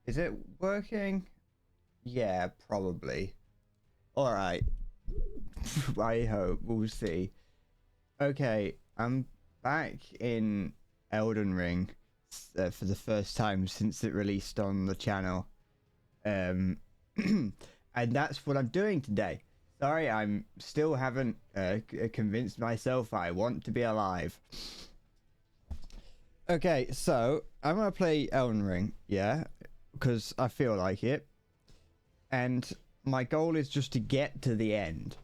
Is it working? Yeah, probably. Alright. I hope. We'll see. Okay, I'm back in Elden Ring for the first time since it released on the channel. And that's what I'm doing today. Sorry, I'm still haven't convinced myself I want to be alive. Okay, so I'm gonna play Elden Ring, yeah, because I feel like it, and my goal is just to get to the end.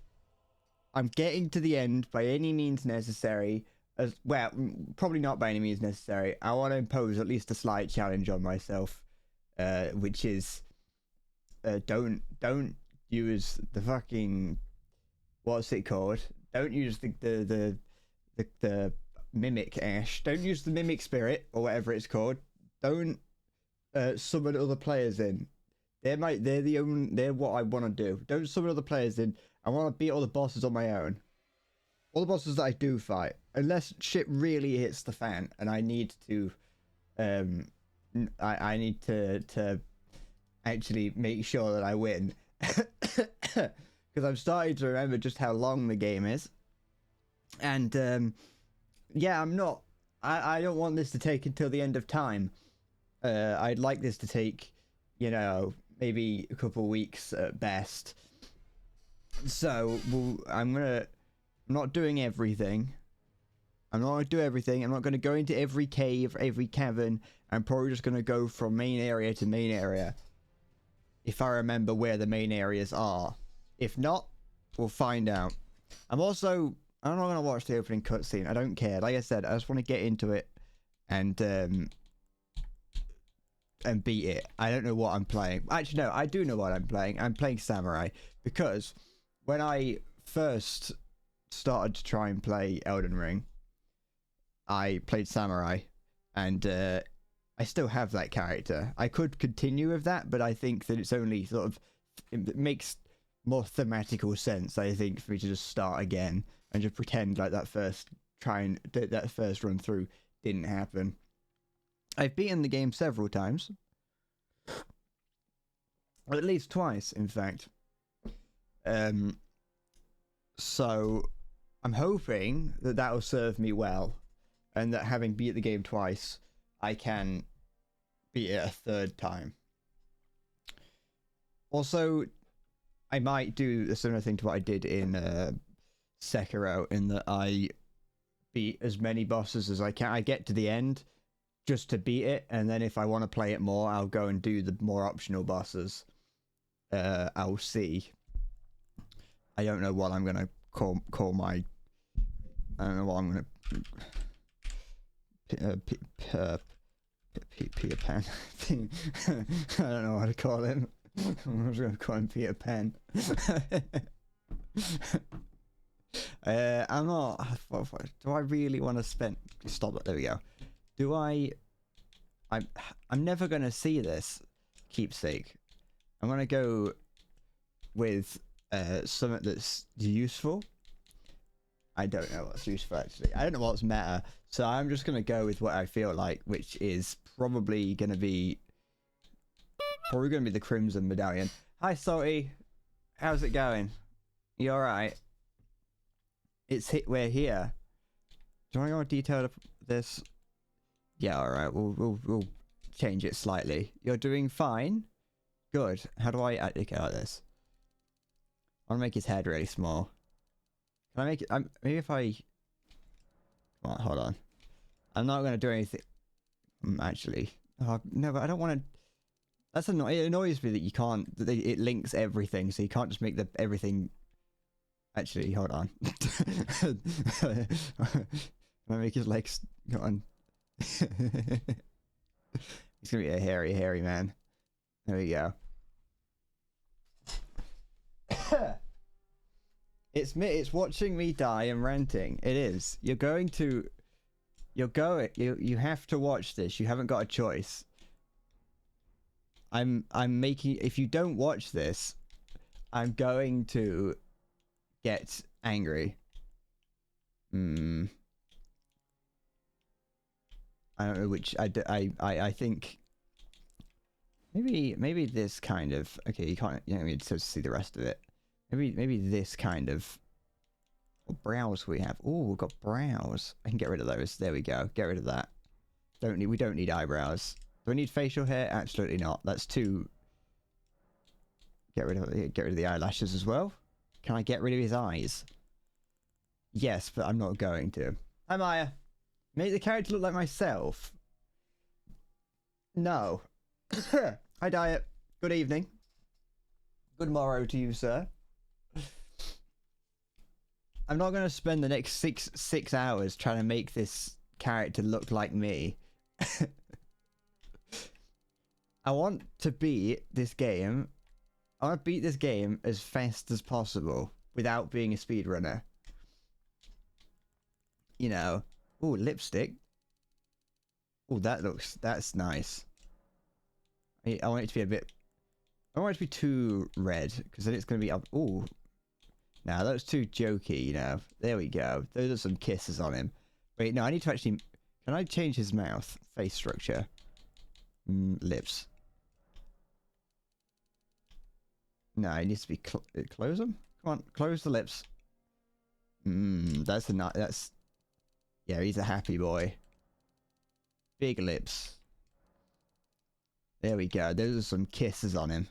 I'm getting to the end by any means necessary. As well, probably not by any means necessary. I want to impose at least a slight challenge on myself, which is don't use the fucking, what's it called? Don't use the mimic ash. Don't use the mimic spirit or whatever it's called. Don't summon other players in. They're what I want to do. Don't summon other players in. I want to beat all the bosses on my own. All the bosses that I do fight, unless shit really hits the fan and I need to I need to actually make sure that I win. Because I'm starting to remember just how long the game is. And yeah, I don't want this to take until the end of time. I'd like this to take, you know, maybe a couple weeks at best. So I'm not doing everything. I'm not going to do everything. I'm not going to go into every cave, every cavern. I'm probably just going to go from main area to main area. If I remember where the main areas are. If not, we'll find out. I'm not going to watch the opening cutscene. I don't care. Like I said, I just want to get into it and beat it. I don't know what I'm playing. Actually, no, I do know what I'm playing. I'm playing Samurai. Because when I first started to try and play Elden Ring, I played Samurai, and I still have that character. I could continue with that, but I think that it's only sort of, it makes more thematical sense, I think, for me to just start again and just pretend like that first run through didn't happen. I've beaten the game several times, or at least twice, in fact. So I'm hoping that will serve me well, and that having beat the game twice, I can beat it a third time. Also, I might do a similar thing to what I did in Sekiro, in that I beat as many bosses as I can. I get to the end just to beat it, and then if I want to play it more, I'll go and do the more optional bosses. I'll see. I don't know what I'm gonna call my. I don't know what I'm gonna. Peter Pan. I don't know what to call him. I'm just gonna call him Peter Pan. I'm not. Do I really want to spend? Stop it. There we go. Do I? I'm never gonna see this keepsake. I'm gonna go with something that's useful. I don't know what's useful, actually. I don't know what's meta, so I'm just gonna go with what I feel like, which is probably gonna be the Crimson Medallion. Hi, Salty. How's it going? You alright? We're here. Do you want to go more detailed this? Yeah, alright. We'll change it slightly. You're doing fine. Good. How do I like this? I want to make his head really small. Can I make it? Maybe if I. Come on, hold on. I'm not gonna do anything. Actually, no, but I don't want to. That's annoying. It annoys me that you can't. It links everything, so you can't just make everything. Actually, hold on. Can I make his legs? Go on. He's gonna be a hairy man. There we go. It's watching me die and ranting. It is. You have to watch this. You haven't got a choice. I'm making, if you don't watch this, I'm going to get angry. I don't know which. I think Maybe this kind of, okay, you can't, you know, it's supposed to see the rest of it. Maybe this kind of, what brows we have? Oh, we've got brows. I can get rid of those. There we go. Get rid of that. We don't need eyebrows. Do I need facial hair? Absolutely not. That's too. Get rid of the eyelashes as well. Can I get rid of his eyes? Yes, but I'm not going to. Hi Maya. Make the character look like myself. No. Hi Diet. Good evening. Good morrow to you, sir. I'm not going to spend the next six hours trying to make this character look like me. I want to beat this game. I want to beat this game as fast as possible without being a speedrunner. You know. Ooh, lipstick. Ooh, that's nice. I want it to be a bit... I don't want it to be too red, because then it's going to be... Ooh. Now, that was too jokey, you know. There we go. Those are some kisses on him. Wait, no, I need to actually... Can I change his mouth? Face structure. Lips. No, it needs to be... close them? Come on, close the lips. That's a nice... That's... Yeah, he's a happy boy. Big lips. There we go. Those are some kisses on him.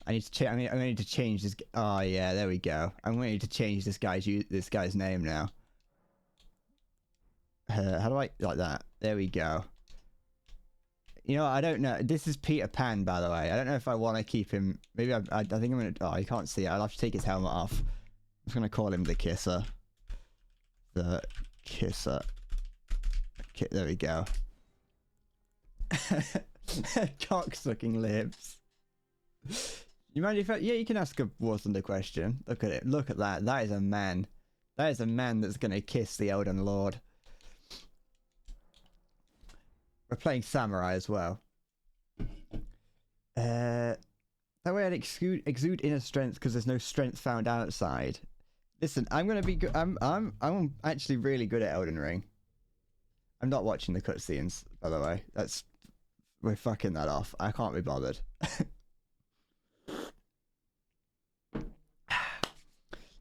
I need to I'm going to change this. Oh yeah, there we go. I'm going to change this guy's name now. How do I like that? There we go. You know, I don't know. This is Peter Pan, by the way. I don't know if I want to keep him. Maybe I think I'm going to. Oh, you can't see it. I'll have to take his helmet off. I'm just going to call him the Kisser. The Kisser. There we go. Cock-sucking lips. You mind if yeah, you can ask a War Thunder question. Look at it. Look at that. That is a man. That is a man that's going to kiss the Elden Lord. We're playing Samurai as well. That way I'd exude inner strength because there's no strength found outside. Listen, I'm going to be good. I'm actually really good at Elden Ring. I'm not watching the cutscenes, by the way. We're fucking that off. I can't be bothered.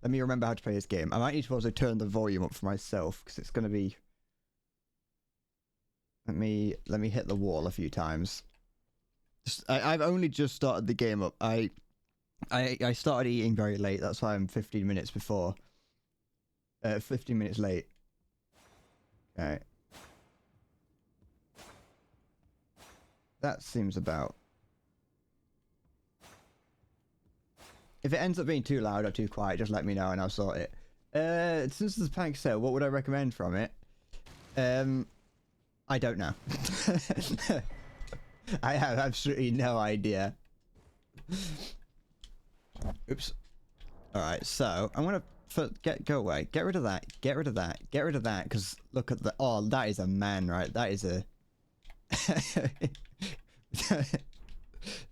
Let me remember how to play this game. I might need to also turn the volume up for myself because it's going to be... Let me hit the wall a few times. I've only just started the game up. I started eating very late. That's why I'm 15 minutes before. 15 minutes late. Okay. That seems about... If it ends up being too loud or too quiet, just let me know and I'll sort it. Since there's a panic sale, what would I recommend from it? I don't know. I have absolutely no idea. Oops. Alright, so I'm gonna go away. Get rid of that. Get rid of that. Get rid of that, because look at the... Oh, that is a man, right? That is a...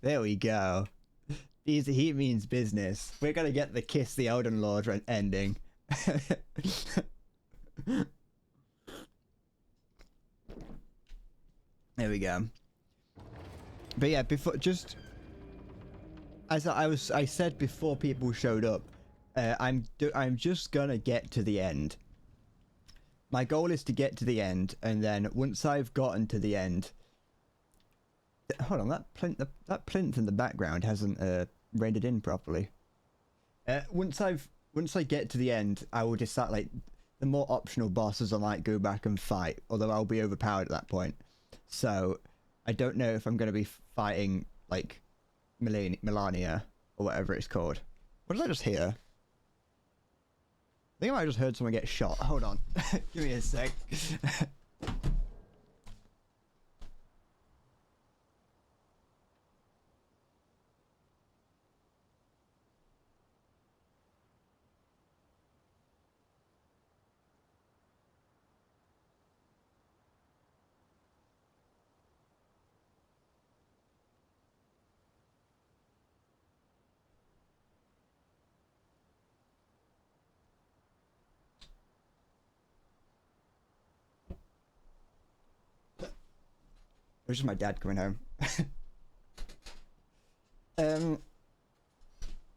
There we go. He means business. We're gonna get the Kiss the Elden Lord ending. There we go. But yeah, before just as I said before people showed up, I'm just gonna get to the end. My goal is to get to the end, and then once I've gotten to the end, hold on, that plinth in the background hasn't rendered in properly. Once I get to the end, I will decide, like, the more optional bosses I might go back and fight, although I'll be overpowered at that point. So I don't know if I'm going to be fighting like Melania or whatever it's called. What did I just hear? I think I might have just heard someone get shot. Hold on. Give me a sec. It was just my dad coming home. Um,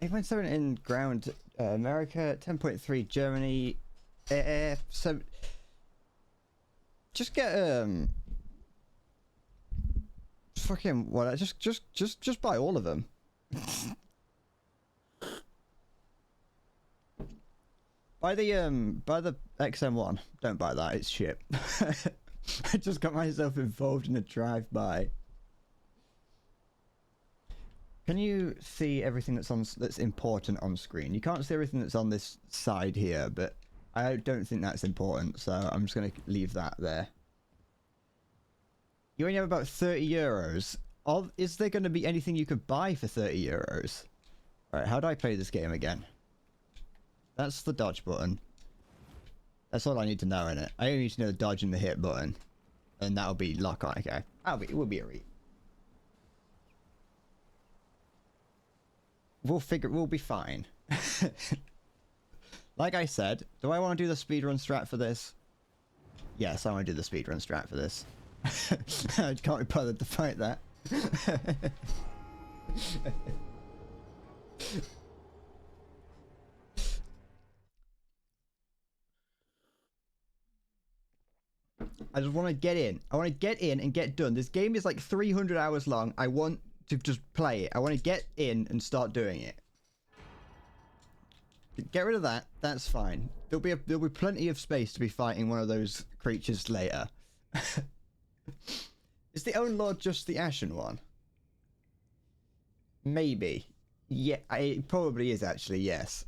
8.7 in ground, America, 10.3 Germany, so just get fucking what? Just buy all of them. Buy the XM1. Don't buy that. It's shit. I just got myself involved in a drive-by. Can you see everything that's important on screen? You can't see everything that's on this side here, but I don't think that's important, so I'm just going to leave that there. You only have about 30 euros. Is there going to be anything you could buy for 30 euros? Alright, how do I play this game again? That's the dodge button. That's all I need to know in it. I only need to know the dodge and the hit button. And that'll be lock on, okay. It will be a read. We'll be fine. Like I said, do I want to do the speedrun strat for this? Yes, I want to do the speedrun strat for this. I can't be bothered to fight that. I just want to get in. I want to get in and get done. This game is like 300 hours long. I want to just play it. I want to get in and start doing it. Get rid of that. That's fine. There'll be plenty of space to be fighting one of those creatures later. Is the Own Lord just the Ashen one? Maybe. Yeah, it probably is actually, yes.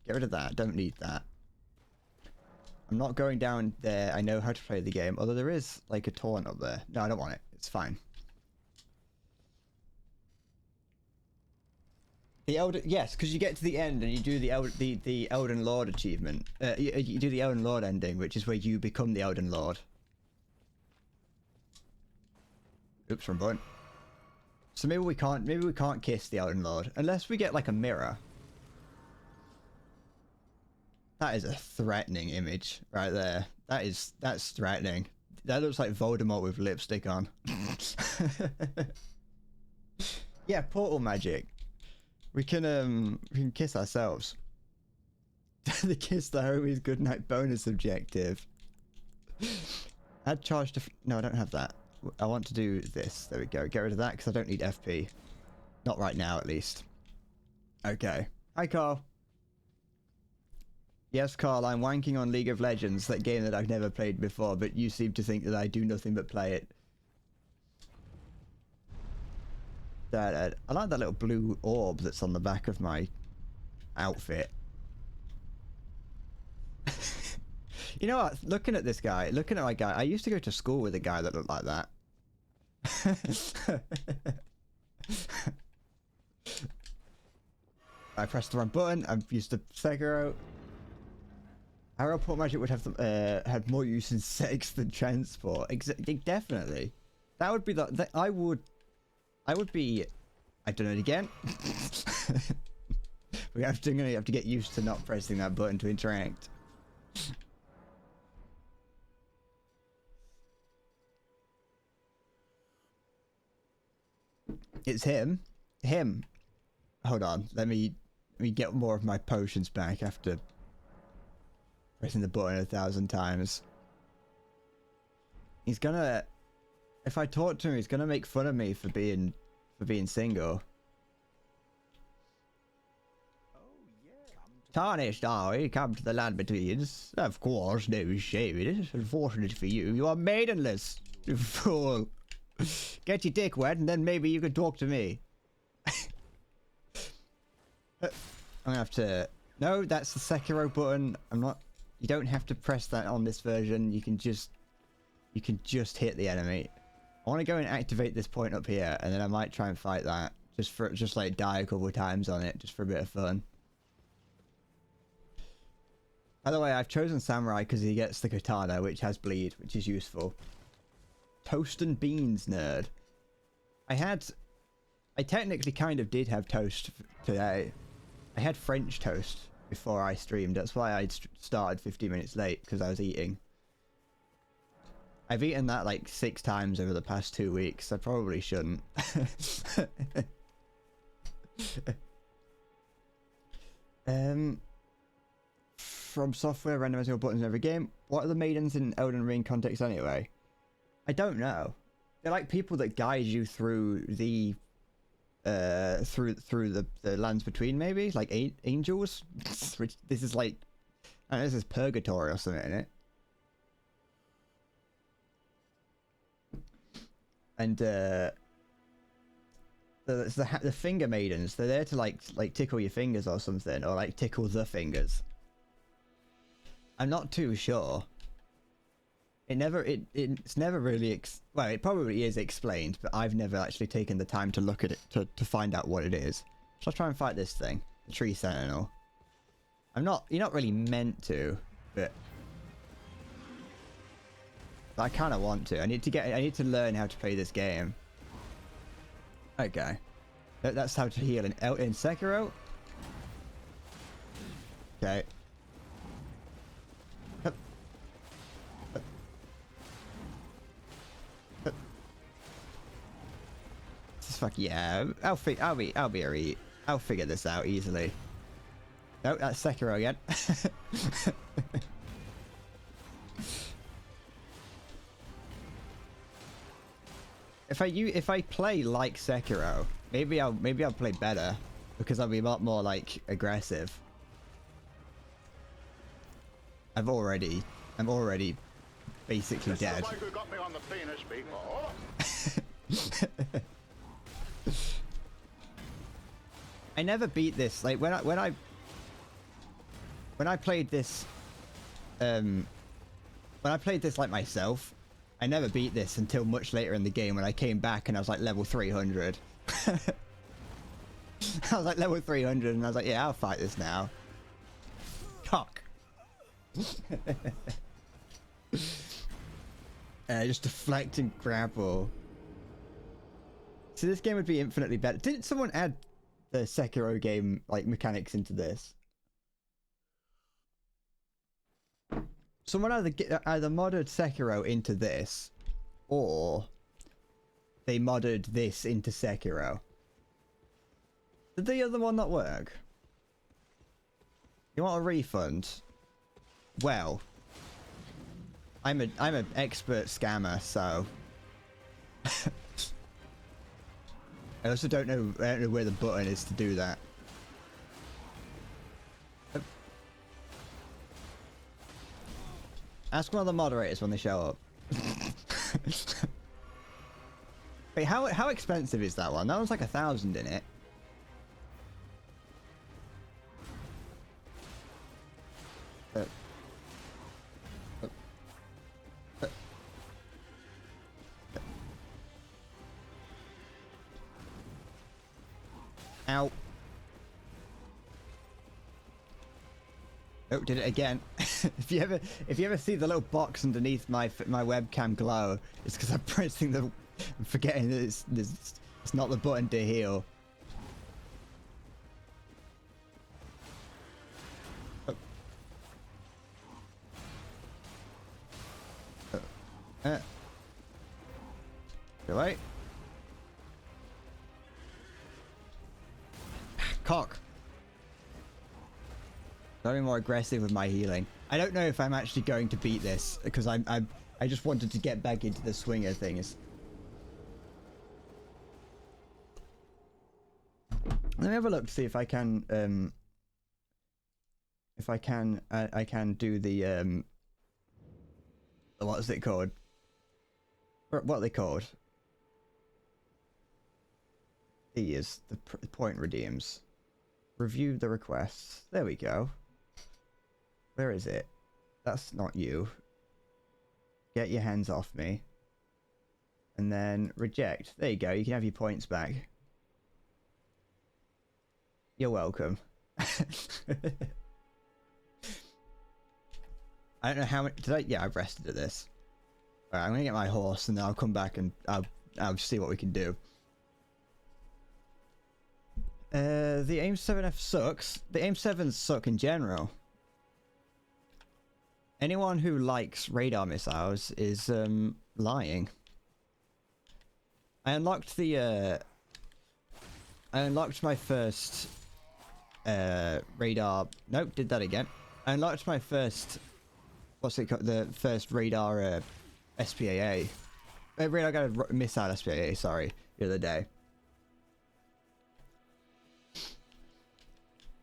Get rid of that. Don't need that. I'm not going down there. I know how to play the game. Although there is like a taunt up there. No, I don't want it. It's fine. The Elden, yes, because you get to the end and you do the Elden Lord achievement. You do the Elden Lord ending, which is where you become the Elden Lord. Oops, wrong button. So maybe we can't kiss the Elden Lord unless we get like a mirror. That is a threatening image right there. That's threatening. That looks like Voldemort with lipstick on. Yeah, portal magic. We can kiss ourselves. The kiss the homies goodnight bonus objective. Add charge to... No, I don't have that. I want to do this. There we go. Get rid of that because I don't need FP. Not right now, at least. Okay. Hi, Carl. Yes, Carl, I'm wanking on League of Legends, that game that I've never played before, but you seem to think that I do nothing but play it. I like that little blue orb that's on the back of my outfit. You know what? Looking at this guy, looking at my guy, I used to go to school with a guy that looked like that. I pressed the wrong button. I'm used to Sekiro. Arrow port magic would have more use in sex than transport. Definitely. That would be the I would be. I done it again. Gonna have to get used to not pressing that button to interact. It's him. Him. Hold on. Let me get more of my potions back after pressing the button 1,000 times. He's gonna... If I talk to him, he's gonna make fun of me for being single. Tarnished, are we? Come to the land between us. Of course, no shame it is. Unfortunate for you, you are maidenless. You fool. Get your dick wet and then maybe you can talk to me. I'm gonna have to... No, that's the Sekiro button. I'm not... You don't have to press that on this version. You can just hit the enemy. I want to go and activate this point up here, and then I might try and fight that. Just like die a couple of times on it, just for a bit of fun. By the way, I've chosen Samurai because he gets the katana, which has bleed, which is useful. Toast and beans, nerd. I technically kind of did have toast today. I had French toast before I streamed. That's why I started 15 minutes late, because I was eating. I've eaten that like 6 times over the past 2 weeks. I probably shouldn't. From software randomizing all buttons in every game. What are the maidens in Elden Ring context anyway? I don't know. They're like people that guide you through the through the lands between, maybe like angels. Which this is like, I don't know, this is purgatory or something in it. And the finger maidens, they're there to like tickle your fingers or something, or like tickle the fingers. I'm not too sure. It's never really well, it probably is explained, but I've never actually taken the time to look at it to find out what it is. So I'll try and fight this thing, the tree sentinel. You're not really meant to, but I kind of want to. I need to learn how to play this game. Okay, that's how to heal in Sekiro. Okay. Fuck yeah! I'll figure this out easily. Nope, that's Sekiro again. If I play like Sekiro, maybe I'll play better because I'll be a lot more like aggressive. I'm already basically dead. Like who got me on the penis before. I never beat this. Like when I played this, when I played this like myself, I never beat this until much later in the game when I came back and I was like level 300. I was like level 300 and I was like, yeah, I'll fight this now. Cock. Just deflect and grapple. So this game would be infinitely better. Didn't someone add the Sekiro game like mechanics into this? Someone either modded Sekiro into this, or they modded this into Sekiro. Did the other one not work? You want a refund? Well, I'm an expert scammer, so I also don't know where the button is to do that. Ask one of the moderators when they show up. Wait, how expensive is that one? That one's like 1,000 in it. Ow. Oh, did it again. if you ever see the little box underneath my webcam glow, it's because I'm pressing I'm forgetting that it's not the button to heal. Go away. Cock. Gotta be more aggressive with my healing. I don't know if I'm actually going to beat this because I just wanted to get back into the swing of things. Let me have a look to see if I can I can do the what is it called? What are they called? These the point redeems. Review the requests. There we go. Where is it? That's not you. Get your hands off me. And then reject. There you go. You can have your points back. You're welcome. I don't know how much... Yeah, I've rested at this. Alright, I'm gonna get my horse and then I'll come back and I'll see what we can do. The AIM 7F sucks. The AIM 7s suck in general. Anyone who likes radar missiles is lying. I unlocked my first radar. Nope, did that again. I unlocked my first, what's it called? The first radar SPAA. Radar got a missile SPAA, sorry, the other day.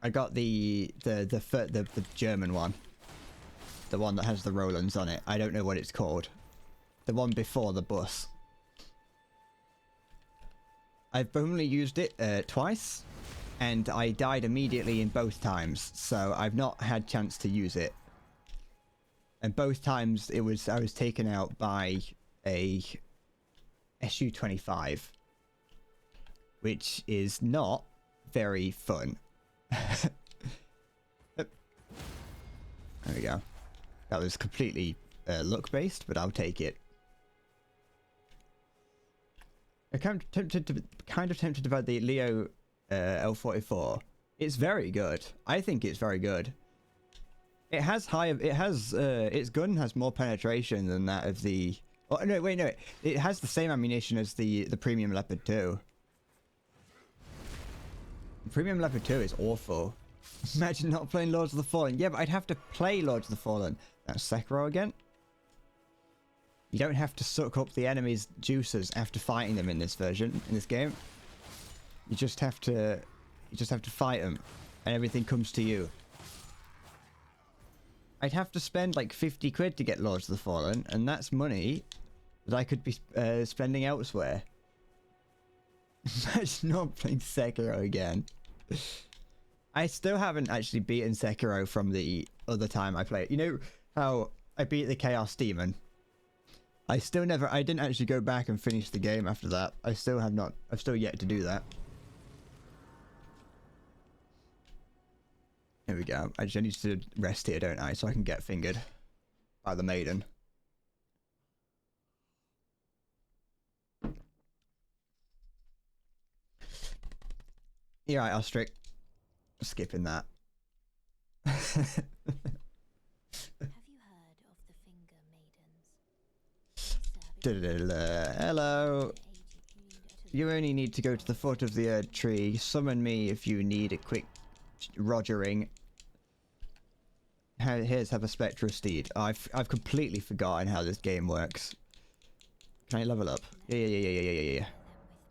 I got the German one. The one that has the Rolands on it. I don't know what it's called. The one before the bus. I've only used it twice, and I died immediately in both times, so I've not had chance to use it. And both times I was taken out by a Su-25, which is not very fun. There we go. That was completely luck-based, but I'll take it. I'm kind of tempted to buy the Leo L44. It's very good. I think it's very good. It has its gun has more penetration than that of the. Oh no, wait, no, it has the same ammunition as the Premium Leopard 2. The Premium Leopard 2 is awful. Imagine not playing Lords of the Fallen. Yeah, but I'd have to play Lords of the Fallen. That's Sekiro again. You don't have to suck up the enemy's juices after fighting them in this version, in this game. You just have to fight them, and everything comes to you. I'd have to spend like 50 quid to get Lords of the Fallen, and that's money that I could be spending elsewhere. Imagine not playing Sekiro again. I still haven't actually beaten Sekiro from the other time I played. You know how I beat the Chaos Demon? I didn't actually go back and finish the game after that. I've still yet to do that. Here we go. I just need to rest here, don't I? So I can get fingered by the maiden. You're right, Ostrich. Skipping that. Have you heard of the Finger Maidens? Hello. You only need to go to the foot of the tree. Summon me if you need a quick rogering. Have a Spectral Steed. I've completely forgotten how this game works. Can I level up? Yeah.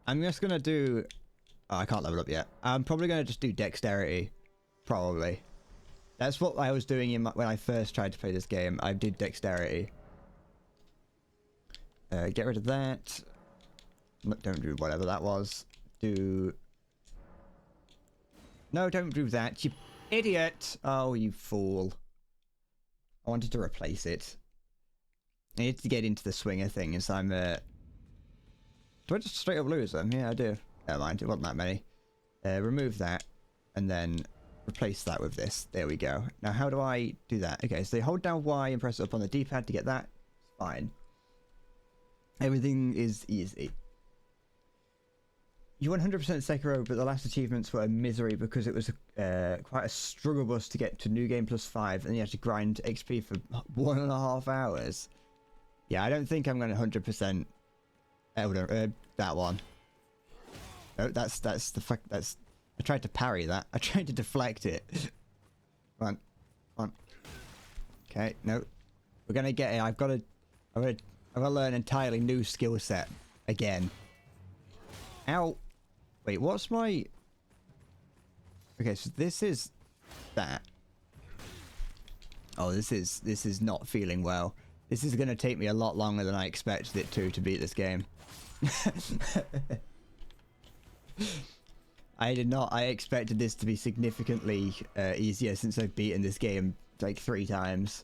I'm just gonna do. Oh, I can't level up yet. I'm probably gonna just do Dexterity. Probably. That's what I was doing when I first tried to play this game. I did Dexterity. Get rid of that. Don't do whatever that was. Do. No, don't do that, you idiot! Oh, you fool. I wanted to replace it. I need to get into the swinger thing as I'm, Do I just straight up lose them? Yeah, I do. Never mind, it wasn't that many. Remove that, and then replace that with this. There we go. Now, how do I do that? Okay, so hold down Y and press up on the D-pad to get that. It's fine. Everything is easy. You 100% Sekiro, but the last achievements were a misery because it was quite a struggle bus to get to New Game Plus 5, and you had to grind XP for 1.5 hours. Yeah, I don't think I'm going to 100% Elden, that one. No, that's the fact. That's. I tried to parry that. I tried to deflect it. Come on. Okay, no. We're gonna get it. I've got to learn an entirely new skill set again. Ow. Wait, what's my... Okay, so this is that. Oh, this is not feeling well. This is gonna take me a lot longer than I expected it to beat this game. I expected this to be significantly easier since I've beaten this game like 3 times.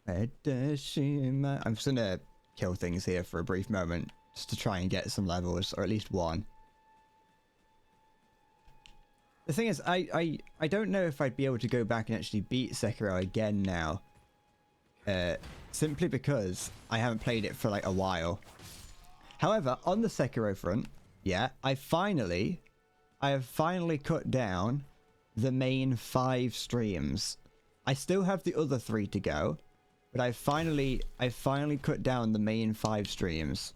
I'm just gonna kill things here for a brief moment, just to try and get some levels, or at least one. The thing is, I don't know if I'd be able to go back and actually beat Sekiro again now. Simply because I haven't played it for like a while. However, on the Sekiro front, yeah, I have finally cut down the main 5 streams I still have the other 3 to go, but I finally cut down the main 5 streams.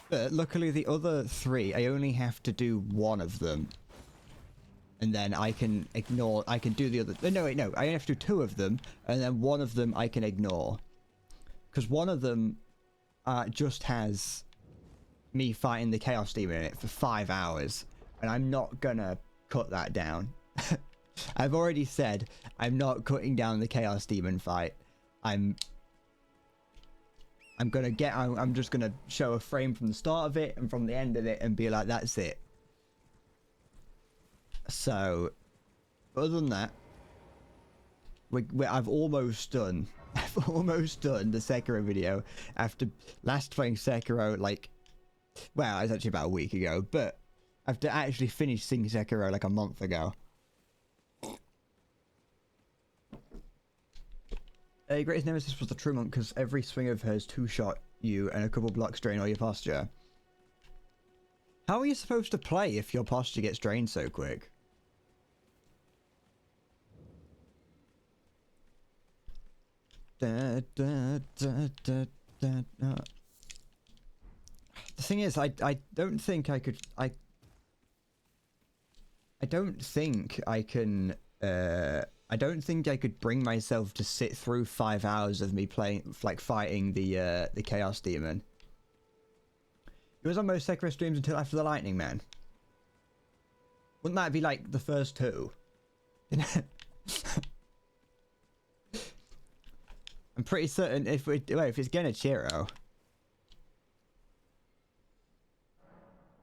But luckily the other 3, I only have to do 1 of them. And then I can do the other... No, wait, no. I have to do 2 of them, and then 1 of them I can ignore. Because 1 of them just has me fighting the Chaos Demon in it for 5 hours. And I'm not gonna cut that down. I've already said I'm not cutting down the Chaos Demon fight. I'm just gonna show a frame from the start of it and from the end of it and be like, that's it. So, other than that, I've almost done the Sekiro video after last playing Sekiro, like, well, it was actually about a week ago, but after actually finishing Sekiro like a month ago. Greatest nemesis was the true monk because every swing of hers two-shot you and a couple blocks drain all your posture. How are you supposed to play if your posture gets drained so quick? The thing is, I don't think I could... I don't think I can... I don't think I could bring myself to sit through 5 hours of me playing, like, fighting the Chaos Demon. It was on most Sekiro streams until after the Lightning Man. Wouldn't that be like the first 2? I'm pretty certain if it's Genichiro.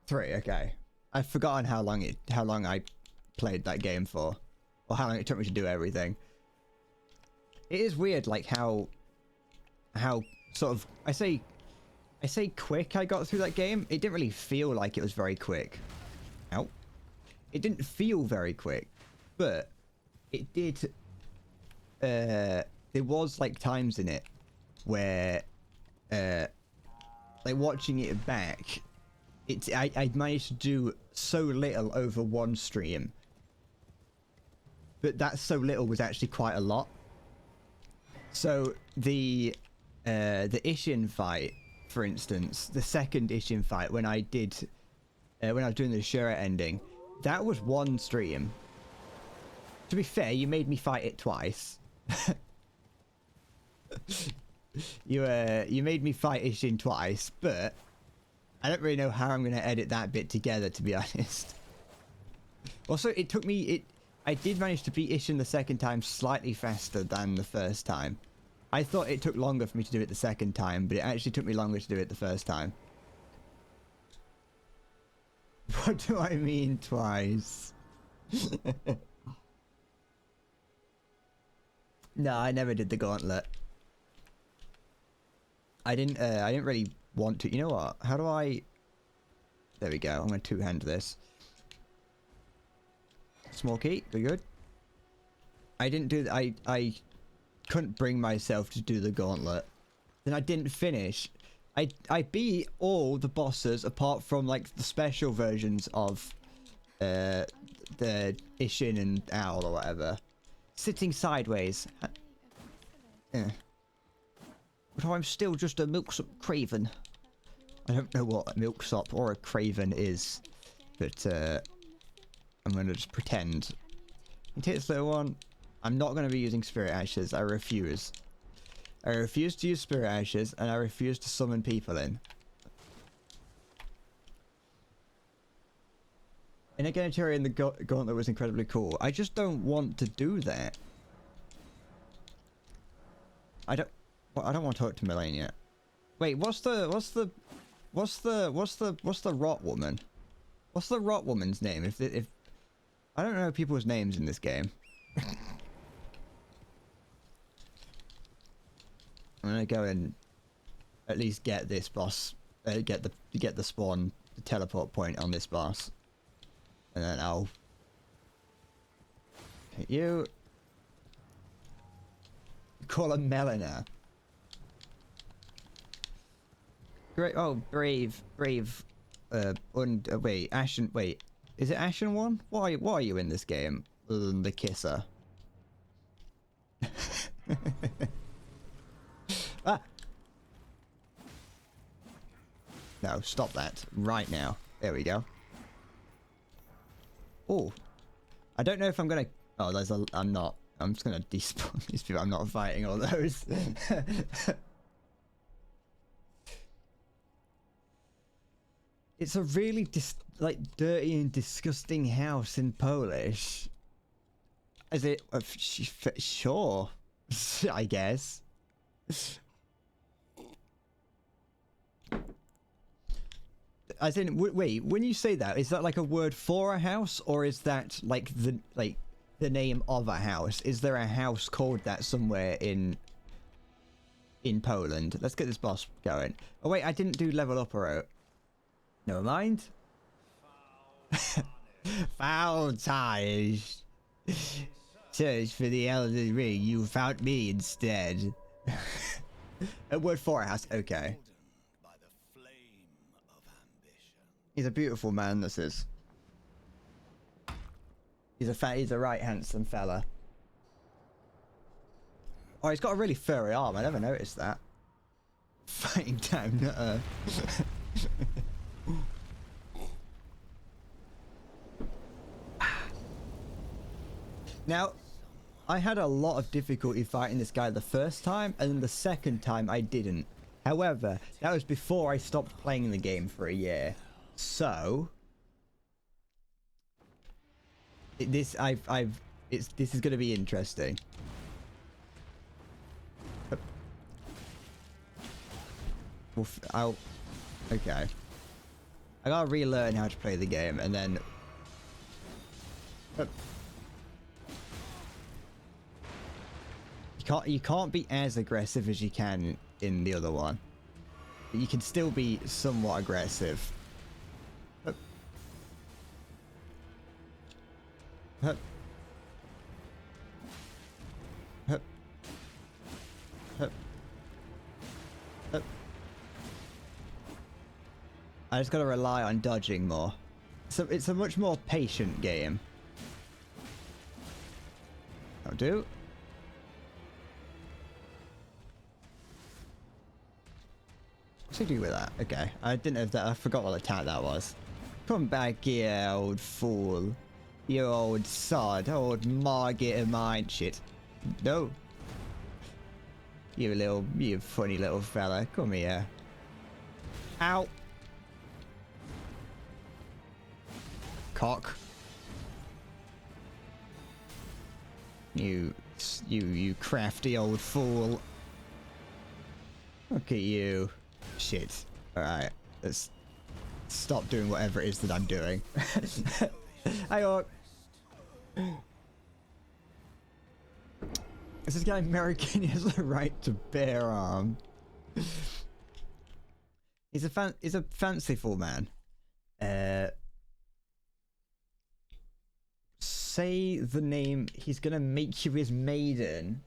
3, okay. I've forgotten how long I played that game for. Or how long it took me to do everything. It is weird, like, how sort of, I say quick I got through that game. It didn't really feel like it was very quick. Ow. It didn't feel very quick, but it did, there was, like, times in it where, like, watching it back, I managed to do so little over one stream. But that so little was actually quite a lot. So the Ishin fight, for instance, the second Ishin fight when I was doing the Shura ending, that was 1 stream. To be fair, you made me fight it twice. You made me fight Ishin twice, but I don't really know how I'm gonna edit that bit together, to be honest. Also, it took me I did manage to beat Ishin the second time slightly faster than the first time. I thought it took longer for me to do it the second time, but it actually took me longer to do it the first time. What do I mean twice? No, I never did the gauntlet. I didn't really want to. You know what? How do I... There we go. I'm going to two-hand this. Small key, good. I didn't do that. I couldn't bring myself to do the gauntlet. Then I didn't finish. I beat all the bosses apart from, like, the special versions of the Ishin and Owl or whatever. Sitting sideways. But I'm still just a milksop craven. I don't know what a milksop or a craven is, but I'm gonna just pretend. You take this little one. I'm not gonna be using spirit ashes. I refuse. I refuse to use spirit ashes, and I refuse to summon people in. And again, Cherry in the gauntlet was incredibly cool. I just don't want to do that. I don't want to talk to Melania. Wait, what's the rot woman? What's the rot woman's name? If I don't know people's names in this game. I'm gonna go and at least get this boss, get the spawn, the teleport point on this boss, and then I'll hit you. Call her Melina. Great. Oh, brave. Wait, Ashen. Wait, is it Ashen one? Why are you in this game? other than the kisser. Ah! No, stop that right now. There we go. Oh, I don't know if I'm gonna. Oh, there's a. I'm not. I'm just gonna despawn these people. I'm not fighting all those. It's a really like dirty and disgusting house in Polish. Is it? Sure, I guess. As in, wait. When you say that, is that like a word for a house, or is that like the name of a house? Is there a house called that somewhere in Poland? Let's get this boss going. Oh wait, I didn't do level up or out. Never mind. Foul ties. Search for the Elden Ring. You found me instead. A word for a house. Okay. He's a beautiful man. This is. He's a right handsome fella. Oh, he's got a really furry arm. I never noticed that. Fighting time, nutter. Now, I had a lot of difficulty fighting this guy the first time, and then the second time I didn't. However, that was before I stopped playing the game for a year. So, this is going to be interesting. Okay. I gotta relearn how to play the game, and then. You can't be as aggressive as you can in the other one, but you can still be somewhat aggressive. I just gotta rely on dodging more. So it's a much more patient game. That'll do. What's he do with that? Okay, I didn't have that. I forgot what attack that was. Come back here, old fool. You old sod, old margit of mine. Shit. No. You funny little fella. Come here. Ow. Cock. You crafty old fool. Look at you. Shit. Alright. Let's stop doing whatever it is that I'm doing. Hang on. Is this guy American? He has the right to bear arm. He's a fanciful man. Say the name. He's gonna make you his maiden.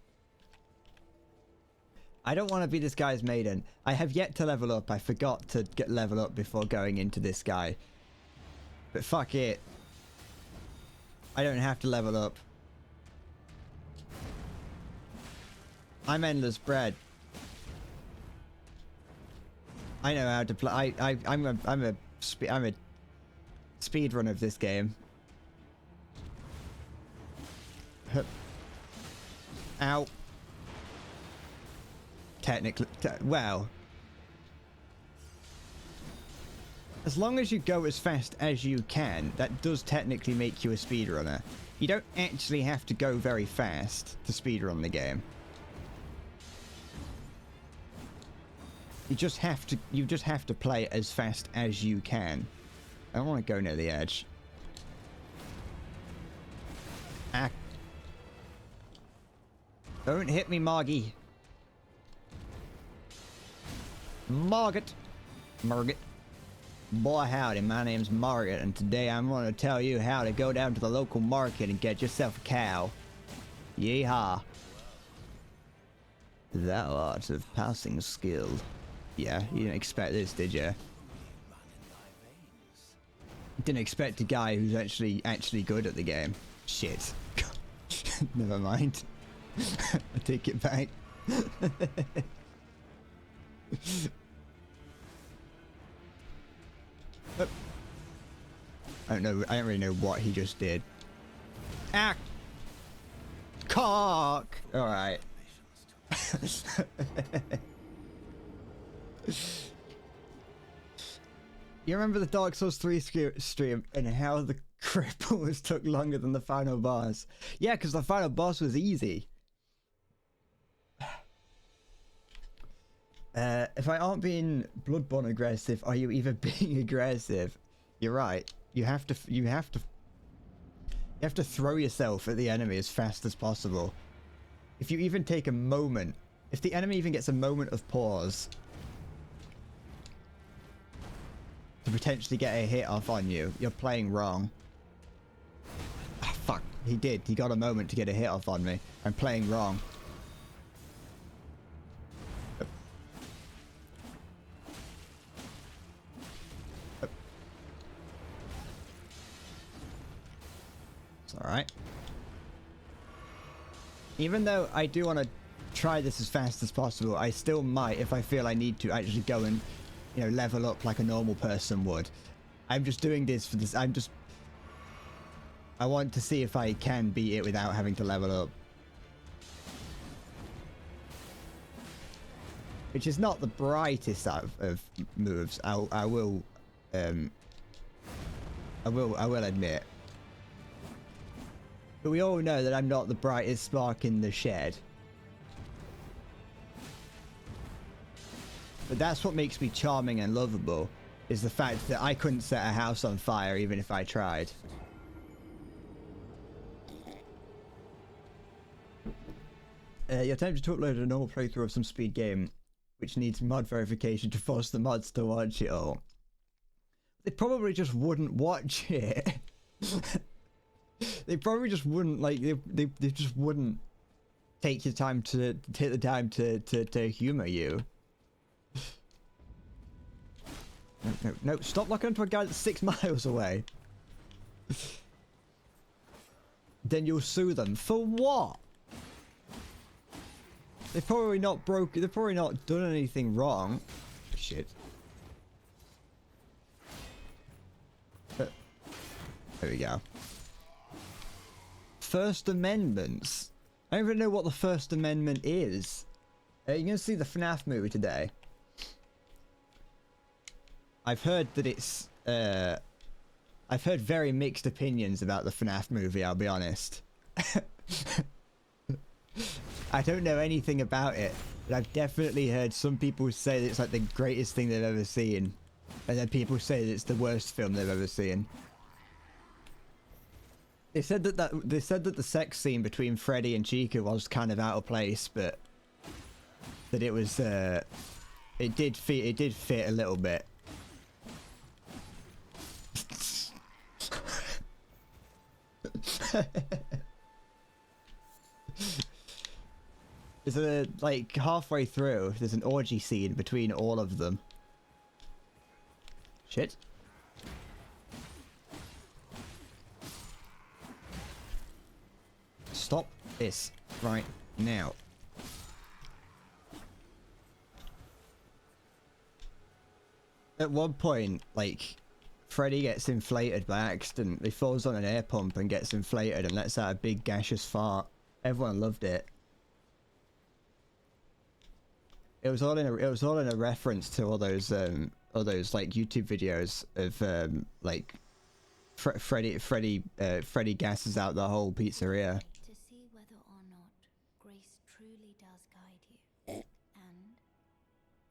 I don't want to be this guy's maiden. I have yet to level up. I forgot to get level up before going into this guy. But fuck it. I don't have to level up. I'm endless bread. I know how to play. I'm a speedrunner of this game. Ow. Technically, well, as long as you go as fast as you can, that does technically make you a speedrunner. You don't actually have to go very fast to speedrun the game. You just have to play as fast as you can. I don't want to go near the edge. Ah. Don't hit me, Margie. Margaret. Boy howdy, my name's Margaret, and today I'm going to tell you how to go down to the local market and get yourself a cow. Yeehaw. Thou art of passing skill. Yeah, you didn't expect this, did you? Didn't expect a guy who's actually good at the game. Shit. Never mind. I take it back. Oh. I don't really know what he just did. Ah! Cock! Alright. You remember the Dark Souls 3 stream and how the cripples took longer than the final boss? Yeah, because the final boss was easy. If I aren't being Bloodborne aggressive, are you even being aggressive? You're right. You have to throw yourself at the enemy as fast as possible. If you even take a moment, if the enemy even gets a moment of pause to potentially get a hit off on you, you're playing wrong. Ah, fuck. He did. He got a moment to get a hit off on me. I'm playing wrong. It's alright. Even though I do want to try this as fast as possible, I still might, if I feel I need to, actually go and, you know, level up like a normal person would. I'm just doing this for this. I want to see if I can beat it without having to level up. Which is not the brightest out of moves. I will admit. But we all know that I'm not the brightest spark in the shed. But that's what makes me charming and lovable, is the fact that I couldn't set a house on fire even if I tried. You're tempted to upload a normal playthrough of some speed game, which needs mod verification to force the mods to watch it all. They probably just wouldn't watch it. They probably just wouldn't, like, they just wouldn't take the time to humor you. No, stop looking into a guy that's 6 miles away. Then you'll sue them. For what? They've probably not they've probably not done anything wrong. Shit. There we go. First Amendments. I don't even know what the First Amendment is. You're gonna see the FNAF movie today. I've heard that it's, I've heard very mixed opinions about the FNAF movie, I'll be honest. I don't know anything about it, but I've definitely heard some people say that it's like the greatest thing they've ever seen. And then people say that it's the worst film they've ever seen. They said that the sex scene between Freddy and Chica was kind of out of place, but that it was it did fit a little bit. There's like halfway through, there's an orgy scene between all of them. Shit. Stop this right now. At one point, like, Freddy gets inflated by accident. He falls on an air pump and gets inflated and lets out a big gaseous fart. Everyone loved it. It was all in a reference to all those like YouTube videos of like Freddy gasses out the whole pizzeria. To see whether or not grace truly does guide you, and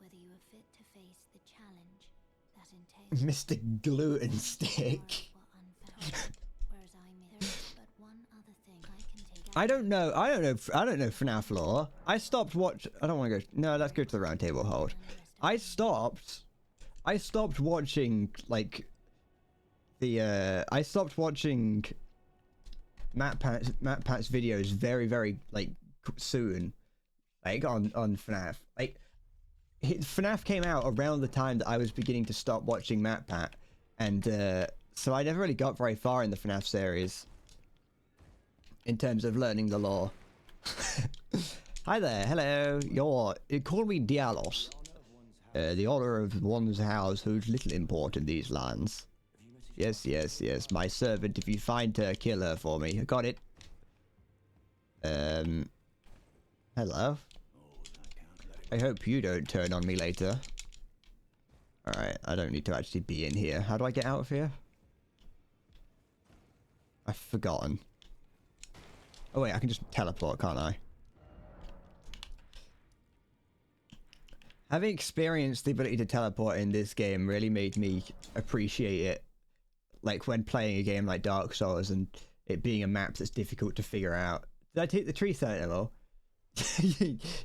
whether you are fit to face the challenge that entails Mr. Gluten Stick. Whereas there is but one other thing I can take. I don't know FNAF lore. I stopped I don't want to go. No, let's go to the round table hold. I stopped watching like the I stopped watching Matt Pat's videos very like soon, like on FNAF. Like FNAF came out around the time that I was beginning to stop watching Matt Pat, and so I never really got very far in the FNAF series. in terms of learning the lore. Hi there, hello. Call me Dialos. The honor of one's house holds little import in these lands. Yes, yes, yes. My servant, if you find her, kill her for me. I got it. Hello. I hope you don't turn on me later. Alright, I don't need to actually be in here. How do I get out of here? I've forgotten. Oh wait, I can just teleport, can't I? Having experienced the ability to teleport in this game really made me appreciate it. Like when playing a game like Dark Souls and it being a map that's difficult to figure out. Did I take the tree sentinel?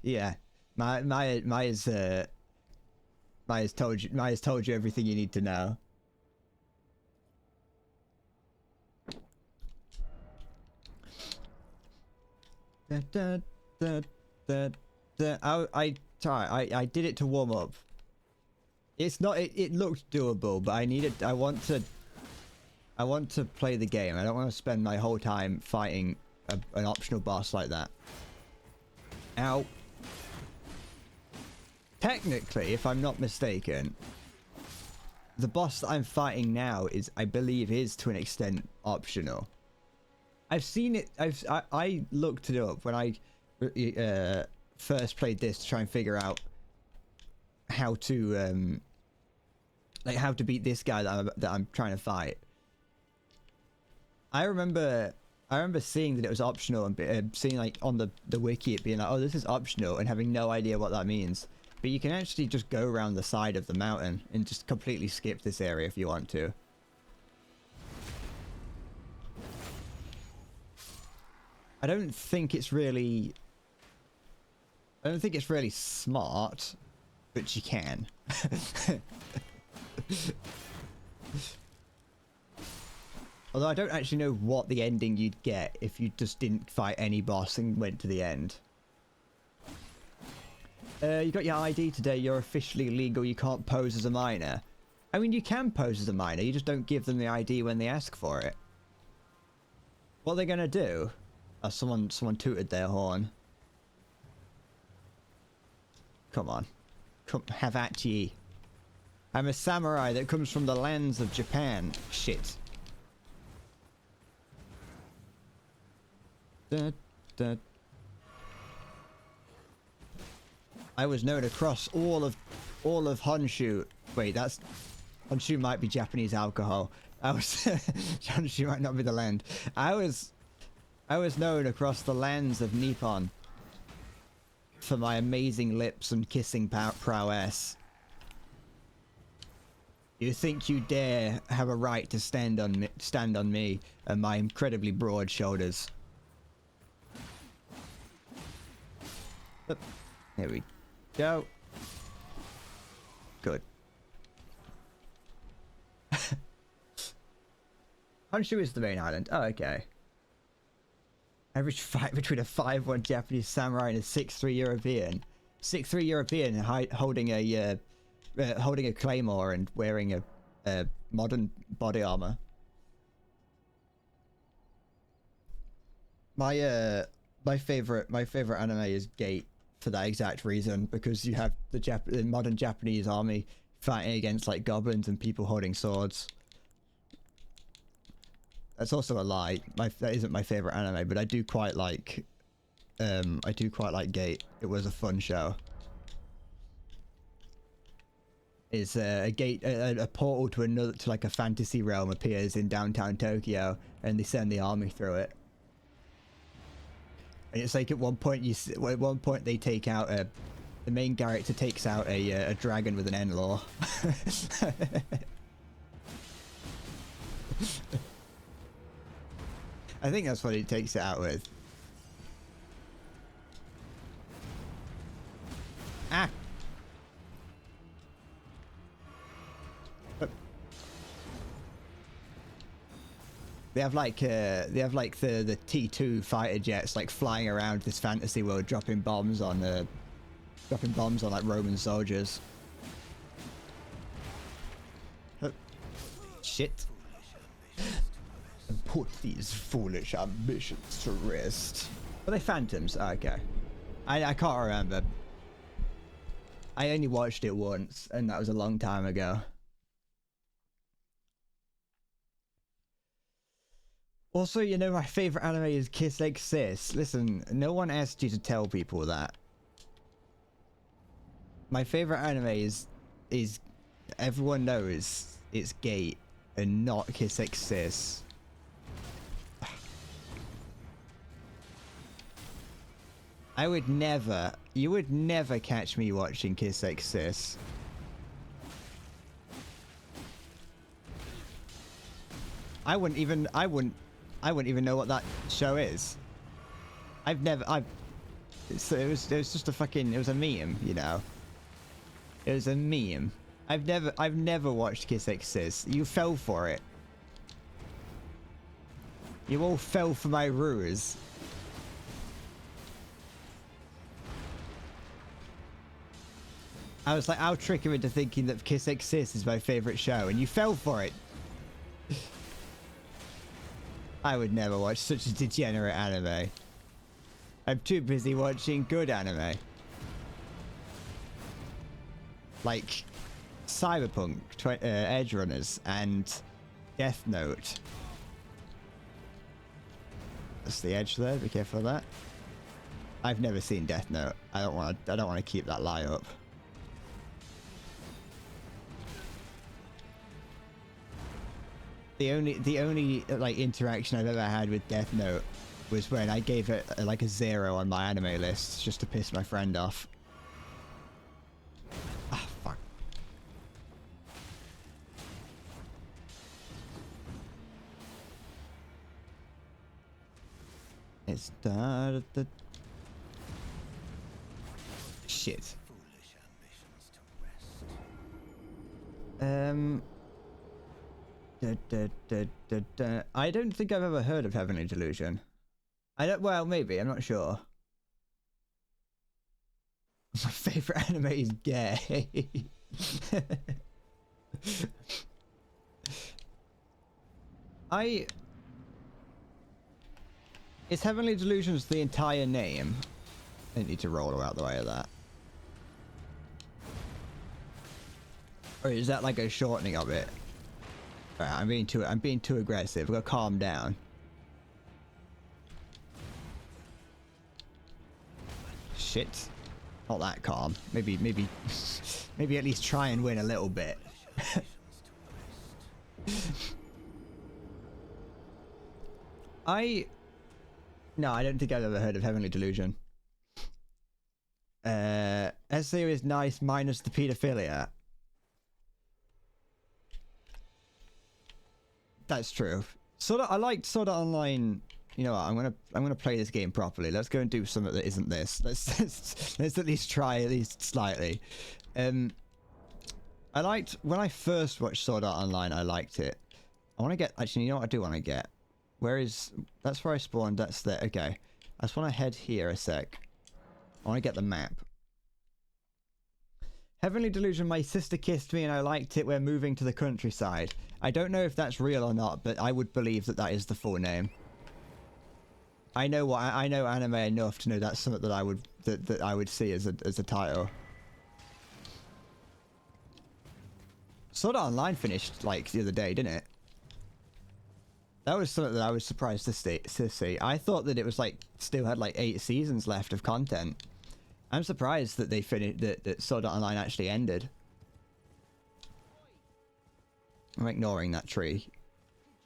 Yeah. Maya's told you everything you need to know. I did it to warm up. It's not. It looked doable, but I want to play the game. I don't want to spend my whole time fighting an optional boss like that. Ow. Technically, if I'm not mistaken, the boss that I'm fighting now is, I believe, is to an extent optional. I've seen it. I looked it up when I first played this to try and figure out how to like how to beat this guy that I'm trying to fight. I remember seeing that it was optional and seeing like on the wiki it being like, oh, this is optional, and having no idea what that means. But you can actually just go around the side of the mountain and just completely skip this area if you want to. I don't think it's really smart, but you can. Although I don't actually know what the ending you'd get if you just didn't fight any boss and went to the end. You got your ID today, you're officially legal, you can't pose as a minor. I mean, you can pose as a minor, you just don't give them the ID when they ask for it. What are they gonna do? Oh, someone tooted their horn. Come on. Come, have at ye. I'm a samurai that comes from the lands of Japan. Shit. Da, da. I was known across all of Honshu. Wait, that's Honshu might be Japanese alcohol. Honshu might not be the land. I was known across the lands of Nippon for my amazing lips and kissing prowess. You think you dare have a right to stand on me and my incredibly broad shoulders? Oop, here we go. Good. Honshu is the main island. Oh, okay. Average fight between a 5'1" Japanese samurai and a 6'3" European. 6'3" European holding a claymore and wearing a modern body armor. My favorite anime is Gate for that exact reason, because you have the modern Japanese army fighting against like goblins and people holding swords. That's also a lie. That isn't my favorite anime, but I do quite like Gate. It was a fun show. Is a portal to like a fantasy realm appears in downtown Tokyo, and they send the army through it. And it's like at one point they take out the main character takes out a dragon with an N-law. I think that's what he takes it out with. Ah. They have like the T2 fighter jets like flying around this fantasy world, dropping bombs on like Roman soldiers. Shit. put these foolish ambitions to rest. Are they phantoms? Oh, okay. I can't remember. I only watched it once, and that was a long time ago. Also, you know, my favorite anime is Kiss Exist. Listen, no one asked you to tell people that. My favorite anime is everyone knows it's Gate and not Kiss Exist. I would never, you would never catch me watching Kiss Exist. I wouldn't even know what that show is. It was just a fucking, it was a meme, you know. It was a meme. I've never watched Kiss Exist. You fell for it. You all fell for my ruse. I was like, I'll trick him into thinking that Kiss Exist is my favorite show, and you fell for it. I would never watch such a degenerate anime. I'm too busy watching good anime. Like Cyberpunk, Edge Runners, and Death Note. That's the edge there. Be careful of that. I've never seen Death Note. I don't want to keep that lie up. The only like interaction I've ever had with Death Note was when I gave it like a 0 on my anime list just to piss my friend off. Ah, fuck. It's da da. Shit. I don't think I've ever heard of Heavenly Delusion. Well, maybe, I'm not sure. My favorite anime is gay. Is Heavenly Delusions the entire name? I need to roll out the way of that. Or is that like a shortening of it? Right, I'm being too aggressive. I've got to calm down. Shit. Not that calm. Maybe at least try and win a little bit. No, I don't think I've ever heard of Heavenly Delusion. SAO is nice minus the pedophilia. That's true. I liked Sword Art Online. You know what? I'm gonna play this game properly. Let's go and do something that isn't this. Let's at least try at least slightly. I liked when I first watched Sword Art Online. I liked it. I want to get. Actually, you know what I do want to get? That's where I spawned. That's there. Okay. I just want to head here a sec. I want to get the map. Heavenly Delusion, my sister kissed me and I liked it. We're moving to the countryside. I don't know if that's real or not, but I would believe that that is the full name. I know anime enough to know that's something that I would see as a title. Sword Art Online finished like the other day, didn't it? That was something that I was surprised to see. I thought that it was like still had like 8 seasons left of content. I'm surprised that they finished that Sword Art Online actually ended. I'm ignoring that tree.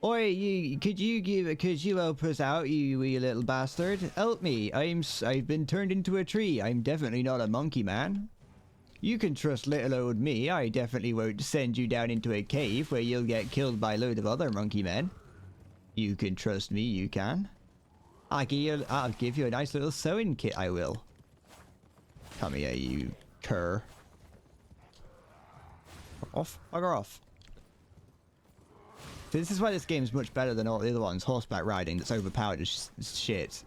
Oi, could you help us out, you wee little bastard? Help me! I've been turned into a tree. I'm definitely not a monkey man. You can trust little old me. I definitely won't send you down into a cave where you'll get killed by a load of other monkey men. You can trust me, you can. I'll give you a nice little sewing kit, I will. Come here, you cur. Off. Bugger off. This is why this game's much better than all the other ones. Horseback riding that's overpowered as shit.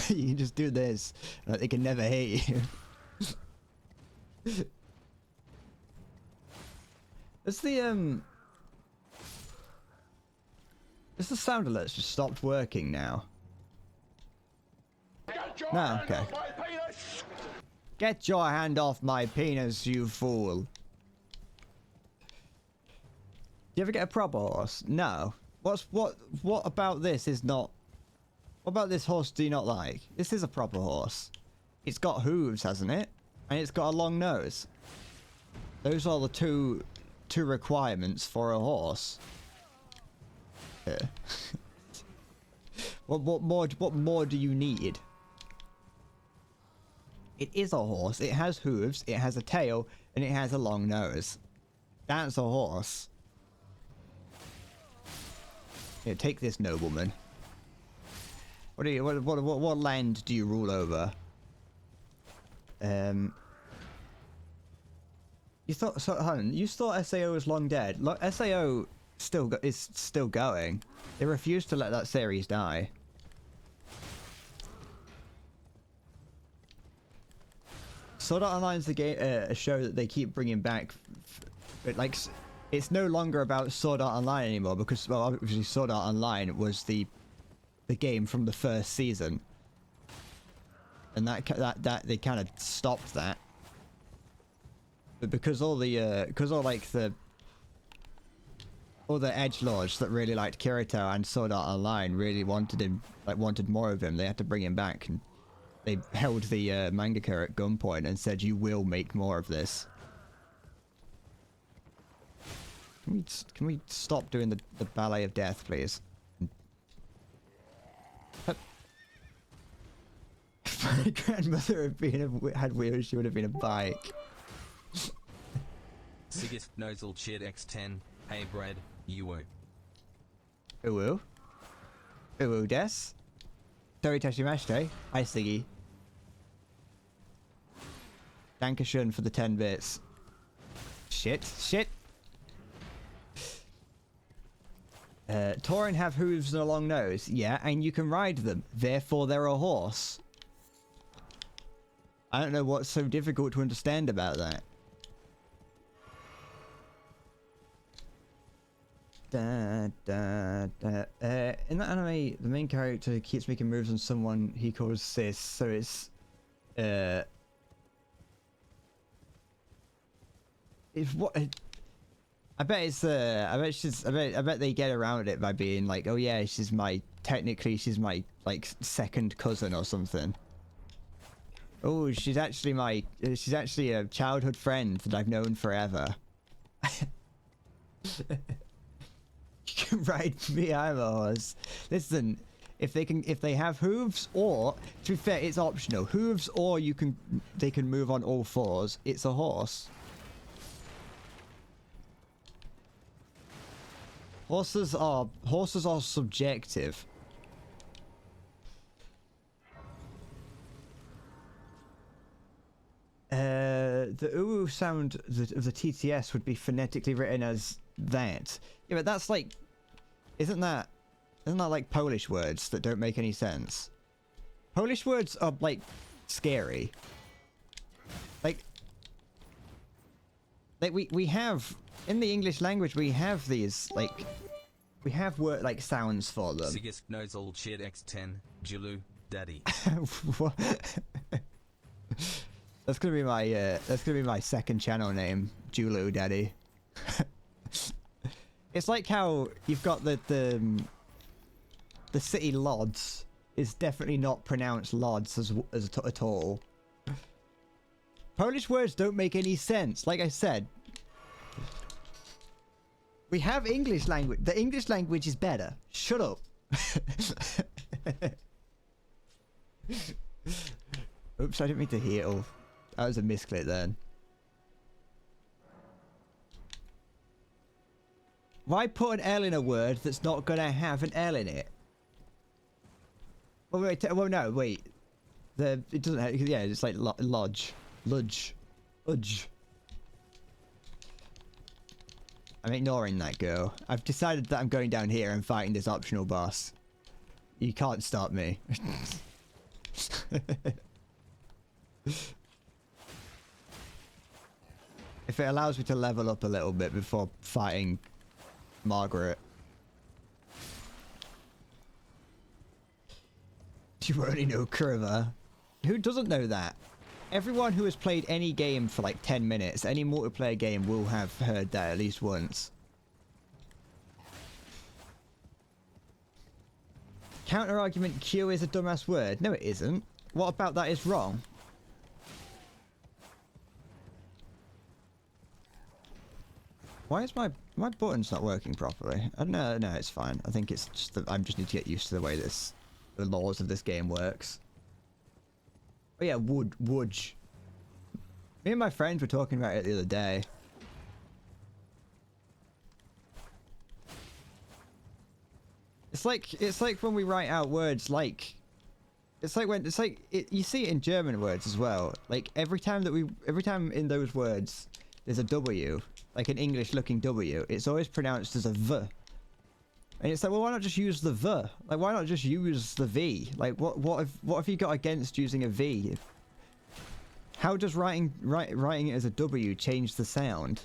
You can just do this. Like, they can never hate you. That's the Is the sound alerts just stopped working now? No, okay. Get your hand off my penis, you fool. Do you ever get a proper horse? No. What about this is not... What about this horse do you not like? This is a proper horse. It's got hooves, hasn't it? And it's got a long nose. Those are the two requirements for a horse. Yeah. What more do you need? It is a horse. It has hooves, it has a tail, and it has a long nose. That's a horse. Here, take this, nobleman. What land do you rule over? You thought you thought SAO was long dead. Look, SAO is still going. They refuse to let that series die. Sword Art Online is a show that they keep bringing back. Like, it's no longer about Sword Art Online anymore because, well, obviously Sword Art Online was the game from the first season, and that they kind of stopped that. But because all the edgelords that really liked Kirito and Sword Art Online really wanted more of him, they had to bring him back, and they held the mangaka at gunpoint and said, "You will make more of this." Can we stop doing the ballet of death, please? If my grandmother had wheels, she would have been a bike. Siggest Nosal Chid X10. Hey Brad, you won't. Uwu. Uwu des. Tori Tashimashite. Hi Siggy. Dankeschön for the 10 bits. Shit. Tauren have hooves and a long nose. Yeah, and you can ride them. Therefore, they're a horse. I don't know what's so difficult to understand about that. In that anime, the main character keeps making moves on someone he calls sis, so it's what I bet it's I bet they get around it by being like, oh yeah, she's my like second cousin or something. Oh, she's actually a childhood friend that I've known forever. You can ride me, I'm a horse. Listen, if they have hooves, or to be fair, it's optional. Hooves, or they can move on all fours. It's a horse. Horses are subjective. The uwu sound of the TTS would be phonetically written as that. Yeah, but that's like, isn't that like Polish words that don't make any sense? Polish words are like scary. Like we have in the English language, we have these we have word like sounds for them. Siggest Nosal Chid X10. Julu Daddy. What? That's gonna be my second channel name, Julu Daddy. It's like how you've got the city Lodz is definitely not pronounced Lodz at all. Polish words don't make any sense. Like I said, we have English language. The English language is better. Shut up. Oops, I didn't mean to heal. That was a misclick then. Why put an L in a word that's not gonna have an L in it? Well, wait. Well, no, wait. It doesn't have. Yeah, it's like lodge, ludge. I'm ignoring that girl. I've decided that I'm going down here and fighting this optional boss. You can't stop me. If it allows me to level up a little bit before fighting Margaret. You only know Curva. Who doesn't know that? Everyone who has played any game for like 10 minutes, any multiplayer game, will have heard that at least once. Counter-argument, Q is a dumbass word. No, it isn't. What about that is wrong? Why is my buttons not working properly? No, it's fine. I think it's just that I just need to get used to the way the laws of this game works. Oh yeah, Wudge. Me and my friends were talking about it the other day. It's like when we write out words like, you see it in German words as well. Like every time in those words there's a W, like an English looking W, it's always pronounced as a V. And it's like, well, why not just use the V? Like, why not just use the V? Like, what have you got against using a V? How does writing it as a W change the sound?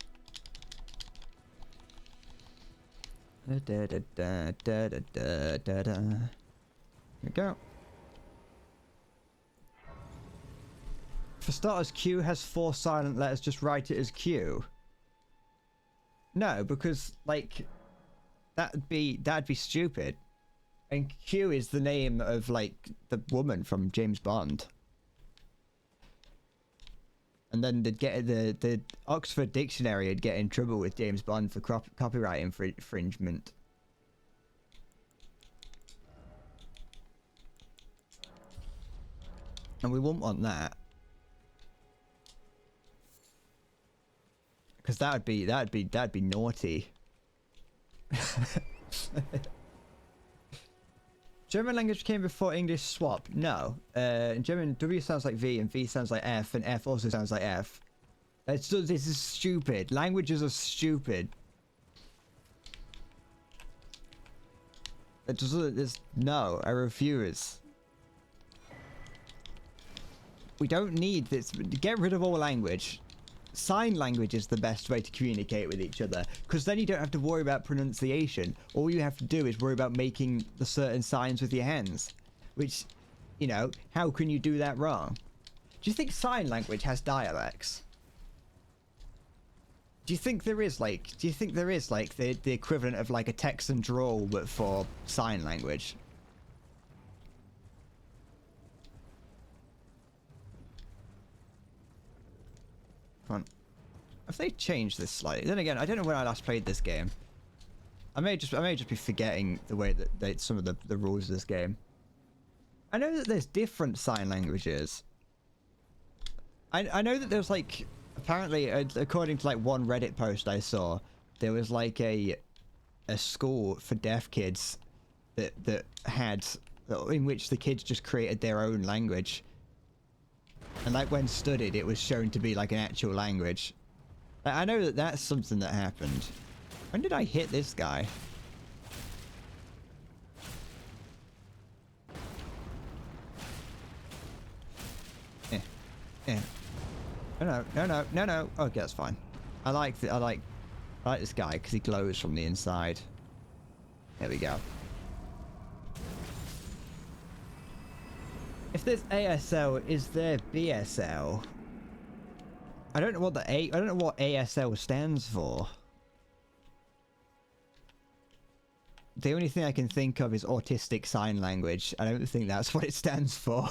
Here we go. For starters, Q has 4 silent letters. Just write it as Q. No, because like that'd be stupid. And Q is the name of like the woman from James Bond. And then they'd get the Oxford Dictionary would get in trouble with James Bond for copyright infringement. And we wouldn't want that. Because that'd be naughty. German language came before English swap. No. In German, W sounds like V and V sounds like F and F also sounds like F. This is stupid. Languages are stupid. No, I refuse. We don't need this. Get rid of all language. Sign language is the best way to communicate with each other, because then you don't have to worry about pronunciation. All you have to do is worry about making the certain signs with your hands, which, you know, how can you do that wrong? Do you think sign language has dialects? Do you think there is like the equivalent of like a Texan drawl but for sign language? Come on. Have they changed this slightly? Then again, I don't know when I last played this game. I may just be forgetting the way that some of the rules of this game. I know that there's different sign languages. I know that there's like, apparently, according to like one Reddit post I saw, there was like a school for deaf kids that had, in which the kids just created their own language. And like when studied, it was shown to be like an actual language. I know that that's something that happened. When did I hit this guy? No. Okay, that's fine. I like this guy because he glows from the inside. There we go. If there's ASL, is there BSL? I don't know what ASL stands for. The only thing I can think of is autistic sign language. I don't think that's what it stands for.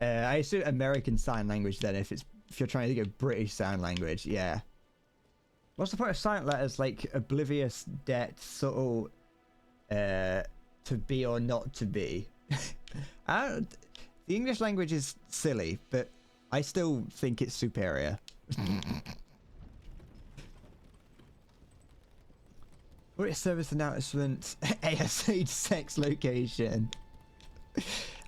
I assume American Sign Language then, if you're trying to think of British Sign Language, yeah. What's the point of silent letters like oblivious, debt, subtle, to be or not to be? The English language is silly, but I still think it's superior. British service announcement, ASA sex location.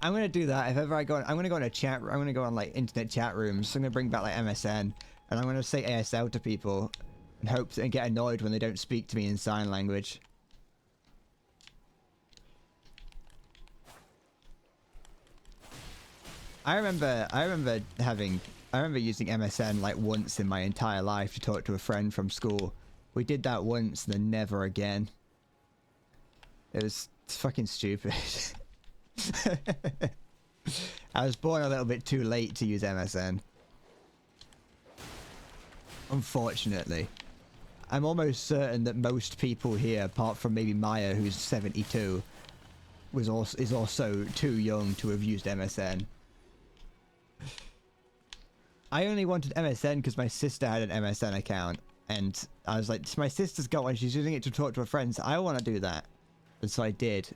I'm gonna do that if ever I go on. I'm gonna go on a chat. I'm gonna go on like internet chat rooms. So I'm gonna bring back like MSN, and I'm gonna say ASL to people, and hope and get annoyed when they don't speak to me in sign language. I remember using MSN like once in my entire life to talk to a friend from school. We did that once and then never again. It It's fucking stupid. I was born a little bit too late to use MSN. Unfortunately. I'm almost certain that most people here, apart from maybe Maya, who's 72, is also too young to have used MSN. I only wanted MSN because my sister had an MSN account, and I was like, my sister's got one, she's using it to talk to her friends, I want to do that. And so I did.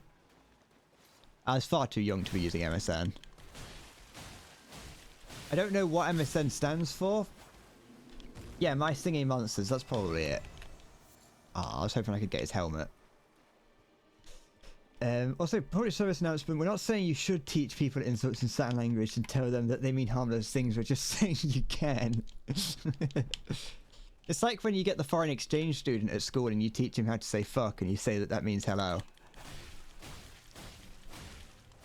I was far too young to be using MSN. I don't know what MSN stands for. Yeah, My Singing Monsters, that's probably it. Ah, I was hoping I could get his helmet. Also, public service announcement, we're not saying you should teach people insults in sign language and tell them that they mean harmless things, we're just saying you can. It's like when you get the foreign exchange student at school and you teach him how to say fuck and you say that that means hello.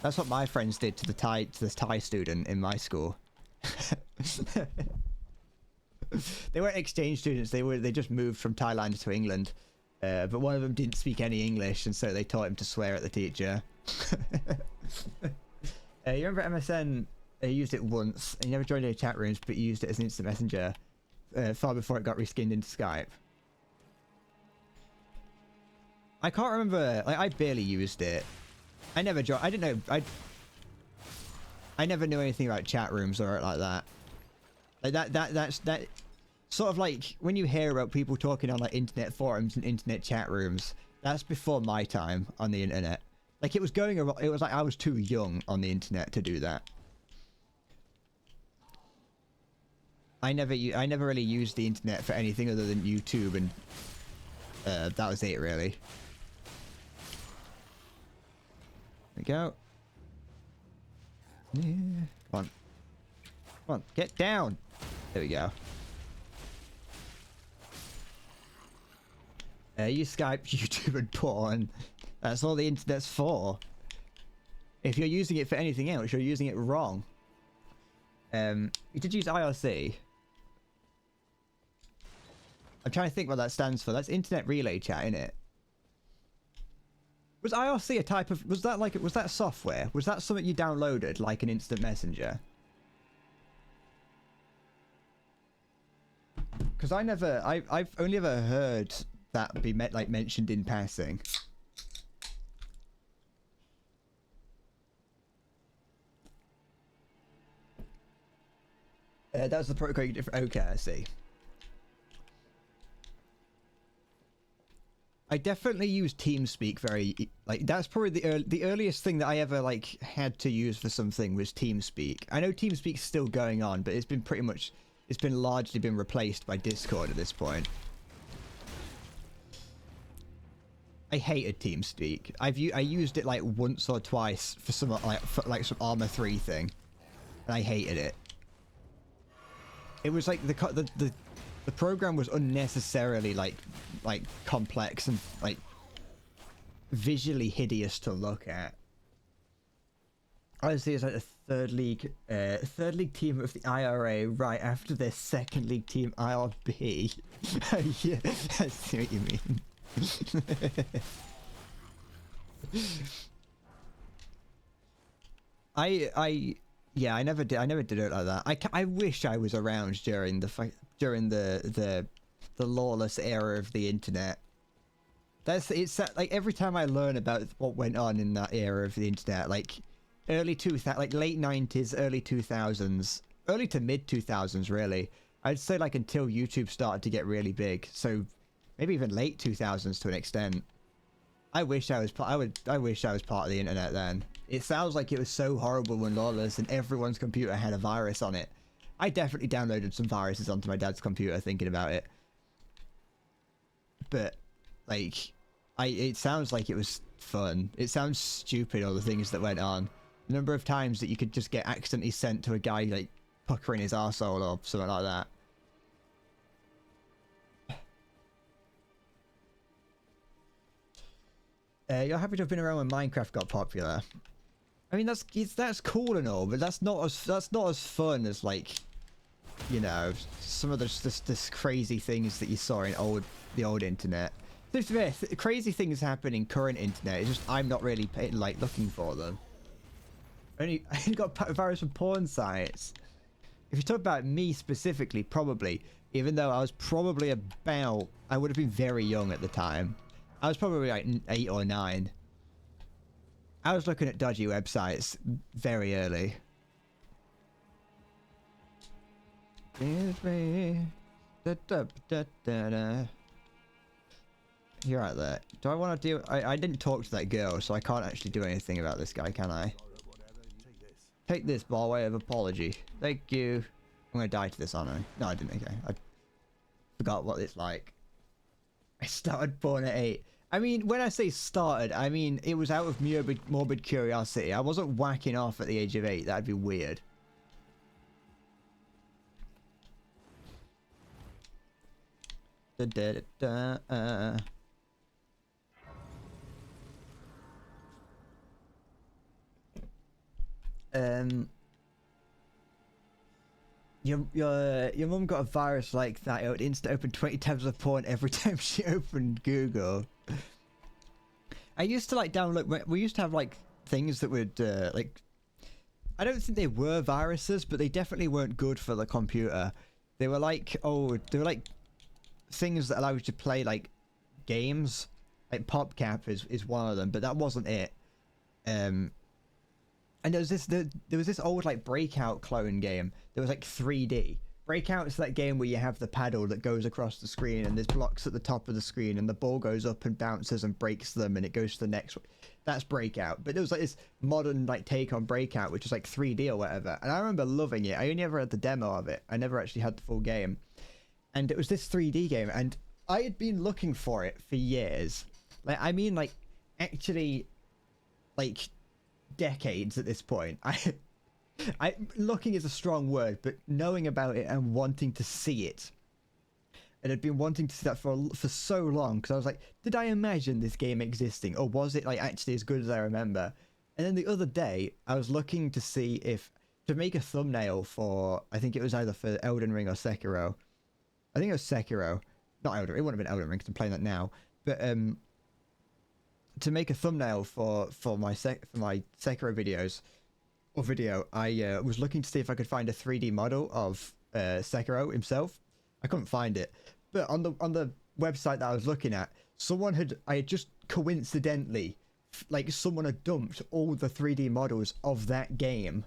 That's what my friends did to the Thai student in my school. They weren't exchange students, they just moved from Thailand to England. But one of them didn't speak any English, and so they taught him to swear at the teacher. You remember MSN? You used it once, and you never joined any chat rooms, but you used it as an instant messenger far before it got reskinned into Skype. I can't remember. Like, I barely used it. I never joined. I didn't know. I never knew anything about chat rooms or like that. Like that's sort of like when you hear about people talking on like internet forums and internet chat rooms, that's before my time on the internet. Like it was going around, it was like I was too young on the internet to do that. I never really used the internet for anything other than YouTube, and that was it really. There we go. Yeah. Come on. Come on, get down. There we go. Use Skype, YouTube, and porn. That's all the internet's for. If you're using it for anything else, you're using it wrong. You did use IRC. I'm trying to think what that stands for. That's Internet Relay Chat, innit? Was IRC a type of... Was that software? Was that something you downloaded, like an instant messenger? Because I've only ever heard that be mentioned in passing. That was the protocol. Okay, I see. I definitely use TeamSpeak very, like, that's probably the earliest thing that I ever, like, had to use for something was TeamSpeak. I know TeamSpeak's still going on, but it's been pretty much, it's been largely been replaced by Discord at this point. I hated TeamSpeak. I used it, like, once or twice for some, like some Arma 3 thing, and I hated it. It was like the program was unnecessarily like complex and like visually hideous to look at. Honestly, it's like the third league team of the IRA right after their second league team IRB. Yeah, I see what you mean. Yeah, I never did it like that. I wish I was around during the lawless era of the internet. It's like every time I learn about what went on in that era of the internet, like late 90s, early 2000s, early to mid 2000s, really. I'd say like until YouTube started to get really big. So maybe even late 2000s to an extent. I wish I was part of the internet then. It sounds like it was so horrible and lawless and everyone's computer had a virus on it. I definitely downloaded some viruses onto my dad's computer thinking about it. But, like, it sounds like it was fun. It sounds stupid, all the things that went on. The number of times that you could just get accidentally sent to a guy, like, puckering his arsehole or something like that. You're happy to have been around when Minecraft got popular. I mean, that's cool and all, but that's not as fun as, like, you know, some of this crazy things that you saw in the old internet. There's crazy things happen in current internet. It's just I'm not really like looking for them. I only got virus from porn sites. If you talk about me specifically, probably, even though I was probably about, I would have been very young at the time. I was probably like 8 or 9. I was looking at dodgy websites very early. You're right there. Do I want to do... I didn't talk to that girl, so I can't actually do anything about this guy, can I? Take this by way of apology. Thank you. I'm going to die to this, aren't I? No, I didn't. Okay. I forgot what it's like. I started porn at 8. I mean, when I say started, I mean, it was out of morbid curiosity. I wasn't whacking off at the age of 8. That'd be weird. Your mum got a virus like that. It would instantly open 20 tabs of porn every time she opened Google. I used to like download. We used to have like things that would like. I don't think they were viruses, but they definitely weren't good for the computer. They were like things that allow you to play like games. Like PopCap is one of them, but that wasn't it. And there was this old like Breakout clone game that was like 3D. Breakout is that game where you have the paddle that goes across the screen and there's blocks at the top of the screen and the ball goes up and bounces and breaks them and it goes to the next one. That's Breakout. But there was like this modern like take on Breakout, which was like 3D or whatever. And I remember loving it. I only ever had the demo of it. I never actually had the full game. And it was this 3D game and I had been looking for it for years. Like, I mean, like, actually, like, decades at this point. I looking is a strong word, but knowing about it and wanting to see it. And I'd been wanting to see that for so long, because I was like, did I imagine this game existing, or was it, like, actually as good as I remember? And then the other day, I was looking to see if, to make a thumbnail for, I think it was either for Elden Ring or Sekiro. I think it was Sekiro. Not Elden Ring, it wouldn't have been Elden Ring, because I'm playing that now. But, to make a thumbnail for my Sekiro videos or video, I was looking to see if I could find a 3D model of Sekiro himself. I couldn't find it, but on the website that I was looking at, I had just coincidentally, like, someone had dumped all the 3D models of that game,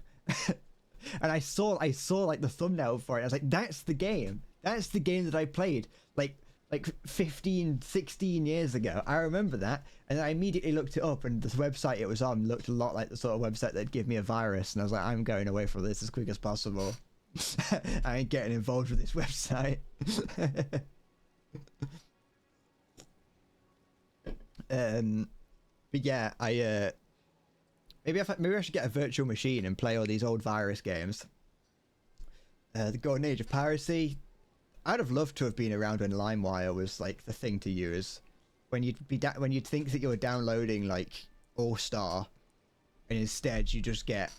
and I saw like the thumbnail for it. I was like, that's the game that I played like 15, 16 years ago. I remember that, and I immediately looked it up, and the website it was on looked a lot like the sort of website that'd give me a virus, and I was like, I'm going away from this as quick as possible. I ain't getting involved with this website. But yeah, maybe I should get a virtual machine and play all these old virus games. The golden age of piracy. I'd have loved to have been around when LimeWire was like the thing to use, when you'd think that you were downloading like All Star, and instead you just get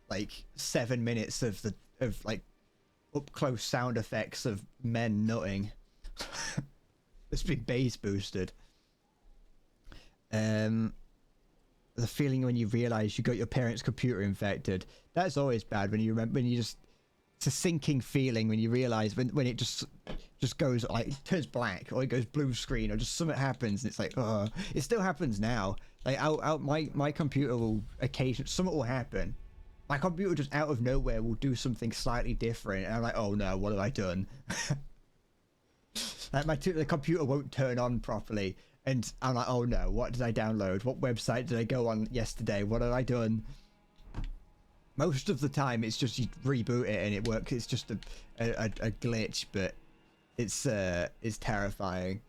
like 7 minutes of like up close sound effects of men nutting. It's been bass boosted. The feeling when you realize you got your parents' computer infected. That's always bad when you remember, it's a sinking feeling when you realize when it just goes like, it turns black, or it goes blue screen, or just something happens and it's like, oh, it still happens now. Like my computer will occasionally, something will happen. My computer just out of nowhere will do something slightly different, and I'm like, oh no, what have I done? Like the computer won't turn on properly, and I'm like, oh no, what did I download? What website did I go on yesterday? What have I done? Most of the time, it's just you reboot it and it works. It's just a glitch, but it's terrifying.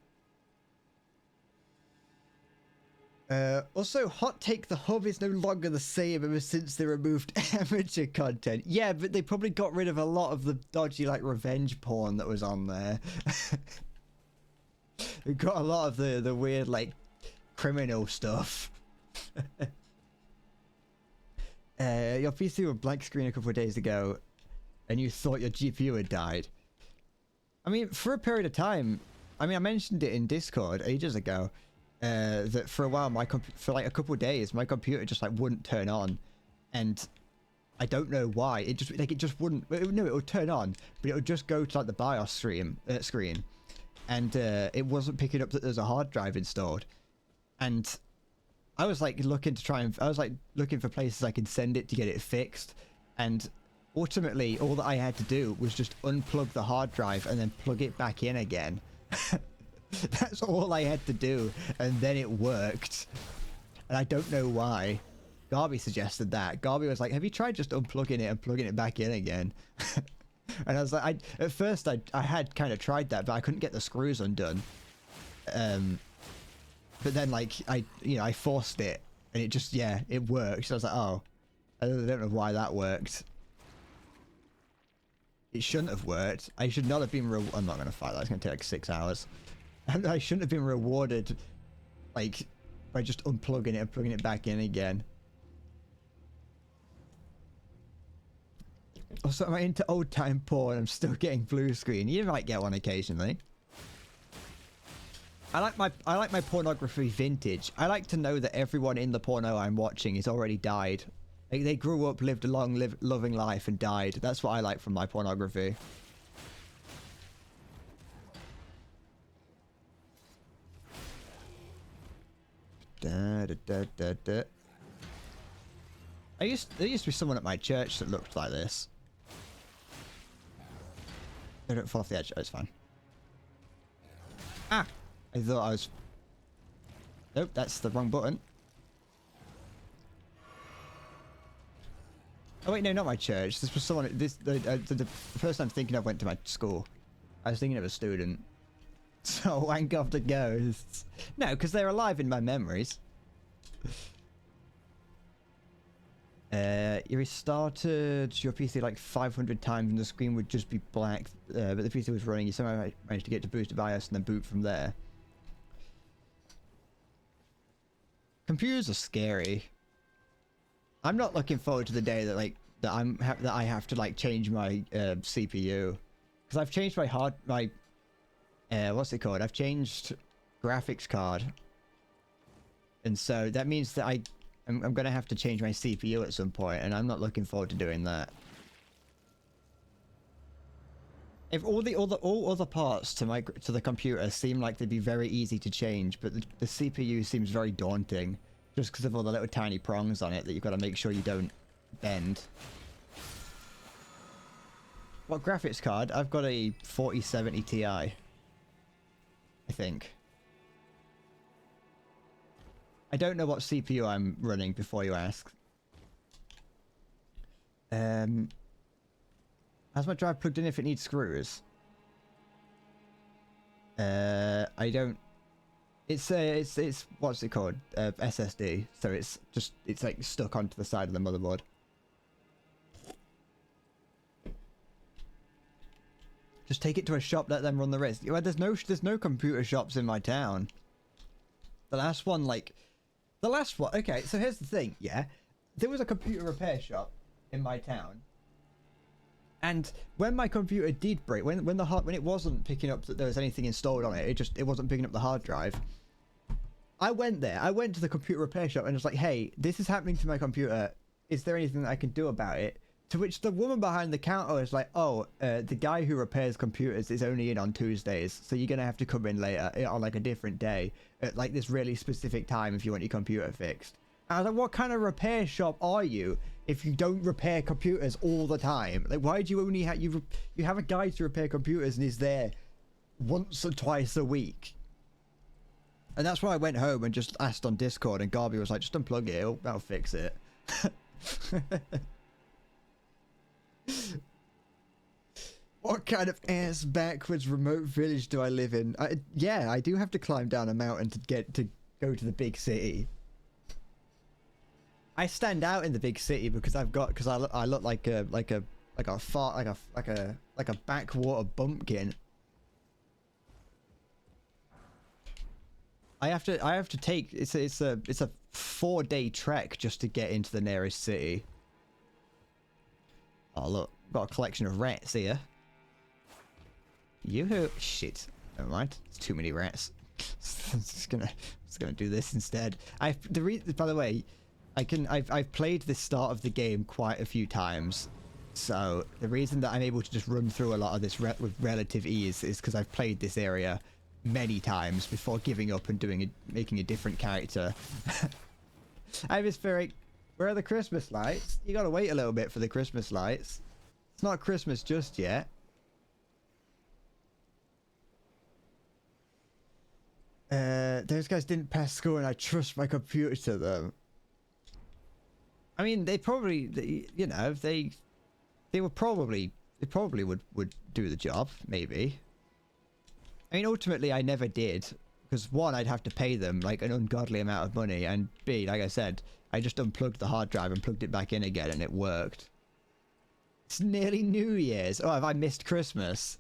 Also, hot take: the hub is no longer the same ever since they removed amateur content. Yeah, but they probably got rid of a lot of the dodgy like revenge porn that was on there. They got a lot of the weird like criminal stuff. Your PC went blank screen a couple of days ago, and you thought your GPU had died. I mean, for a period of time, I mean, I mentioned it in Discord ages ago. That for a while, for like a couple of days, my computer just like wouldn't turn on, and I don't know why. It just wouldn't. No, it would turn on, but it would just go to like the BIOS screen, and it wasn't picking up that there's a hard drive installed, and I was like looking for places I could send it to get it fixed, and ultimately all that I had to do was just unplug the hard drive and then plug it back in again. That's all I had to do, and then it worked. And I don't know why. Garby suggested that. Garby was like, have you tried just unplugging it and plugging it back in again? And I was like, at first I had kind of tried that, but I couldn't get the screws undone. But then like I forced it, and it just, yeah, it worked. So I was like, oh, I don't know why that worked. It shouldn't have worked. I should not have been I'm not going to fight that. It's going to take like 6 hours. And I shouldn't have been rewarded like by just unplugging it and plugging it back in again. Also, I'm into old time porn. I'm still getting blue screen. You might get one occasionally. I like my pornography vintage. I like to know that everyone in the porno I'm watching has already died. Like, they grew up, lived a long, loving life, and died. That's what I like from my pornography. There used to be someone at my church that looked like this. They don't fall off the edge. Oh, it's fine. Ah! I thought I was... Nope, that's the wrong button. Oh wait, no, not my church. This was someone... The person I'm thinking of went to my school. I was thinking of a student. So wank off the ghosts. No, because they're alive in my memories. You restarted your PC like 500 times and the screen would just be black, but the PC was running. You somehow managed to get to boot to BIOS and then boot from there. Computers are scary. I'm not looking forward to the day that I have to like change my CPU, because I've changed my what's it called? I've changed graphics card, and so that means that I'm gonna have to change my CPU at some point, and I'm not looking forward to doing that. If all other parts to the computer seem like they'd be very easy to change, but the CPU seems very daunting, just because of all the little tiny prongs on it that you've got to make sure you don't bend. What graphics card? I've got a 4070 Ti. I think. I don't know what CPU I'm running before you ask. Has my drive plugged in if it needs screws? I don't. It's what's it called? SSD. So it's like stuck onto the side of the motherboard. Just take it to a shop, let them run the risk. Well, there's no computer shops in my town. The last one, okay, so here's the thing, yeah. There was a computer repair shop in my town. And when my computer did break, when it wasn't picking up that there was anything installed on it, it wasn't picking up the hard drive. I went to the computer repair shop and was like, hey, this is happening to my computer. Is there anything that I can do about it? To which the woman behind the counter was like, oh, the guy who repairs computers is only in on Tuesdays, so you're going to have to come in later on like a different day at like this really specific time if you want your computer fixed. And I was like, what kind of repair shop are you if you don't repair computers all the time? Like, why do you only have... You have a guy to repair computers and he's there once or twice a week. And that's why I went home and just asked on Discord, and Garby was like, just unplug it, that'll fix it. What kind of ass backwards remote village do I live in? Yeah, I do have to climb down a mountain to go to the big city. I stand out in the big city because I look like a backwater bumpkin. I have to take it's a 4-day trek just to get into the nearest city. Oh look, got a collection of rats here. Yoo-hoo. Shit. Never mind. It's too many rats. I'm just gonna do this instead. By the way, I've played this start of the game quite a few times, so the reason that I'm able to just run through a lot of this with relative ease is because I've played this area many times before giving up and making a different character. Atmospheric. Where are the Christmas lights? You gotta wait a little bit for the Christmas lights. It's not Christmas just yet. Those guys didn't pass school and I trust my computer to them. I mean, they probably, you know, they probably would do the job, maybe. I mean, ultimately, I never did. Because one, I'd have to pay them like an ungodly amount of money, and B, like I said, I just unplugged the hard drive and plugged it back in again, and it worked. It's nearly New Year's. Oh, have I missed Christmas?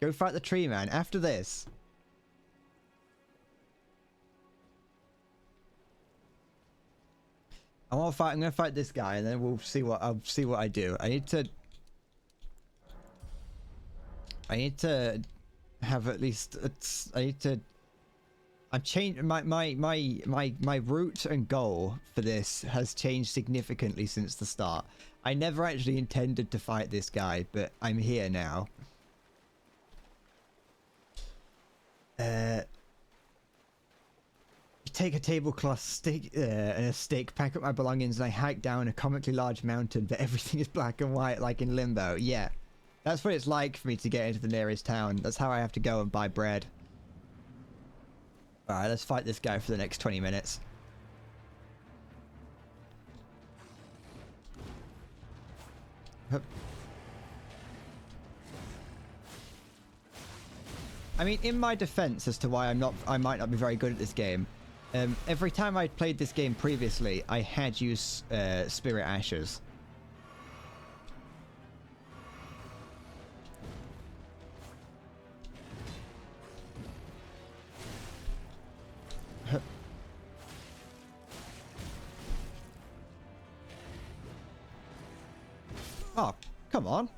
Go fight the tree man after this. I'm gonna fight this guy, and then I'll see what I do. I need to have at least I'm changing my route and goal for this has changed significantly since the start. I never actually intended to fight this guy, but I'm here now. Take a tablecloth stick and a stick, pack up my belongings, and I hike down a comically large mountain, but everything is black and white like in Limbo. Yeah, that's what it's like for me to get into the nearest town. That's how I have to go and buy bread. Alright, let's fight this guy for the next 20 minutes. Hup. I mean, in my defense as to why I might not be very good at this game, every time I played this game previously, I had used Spirit Ashes. Oh, come on.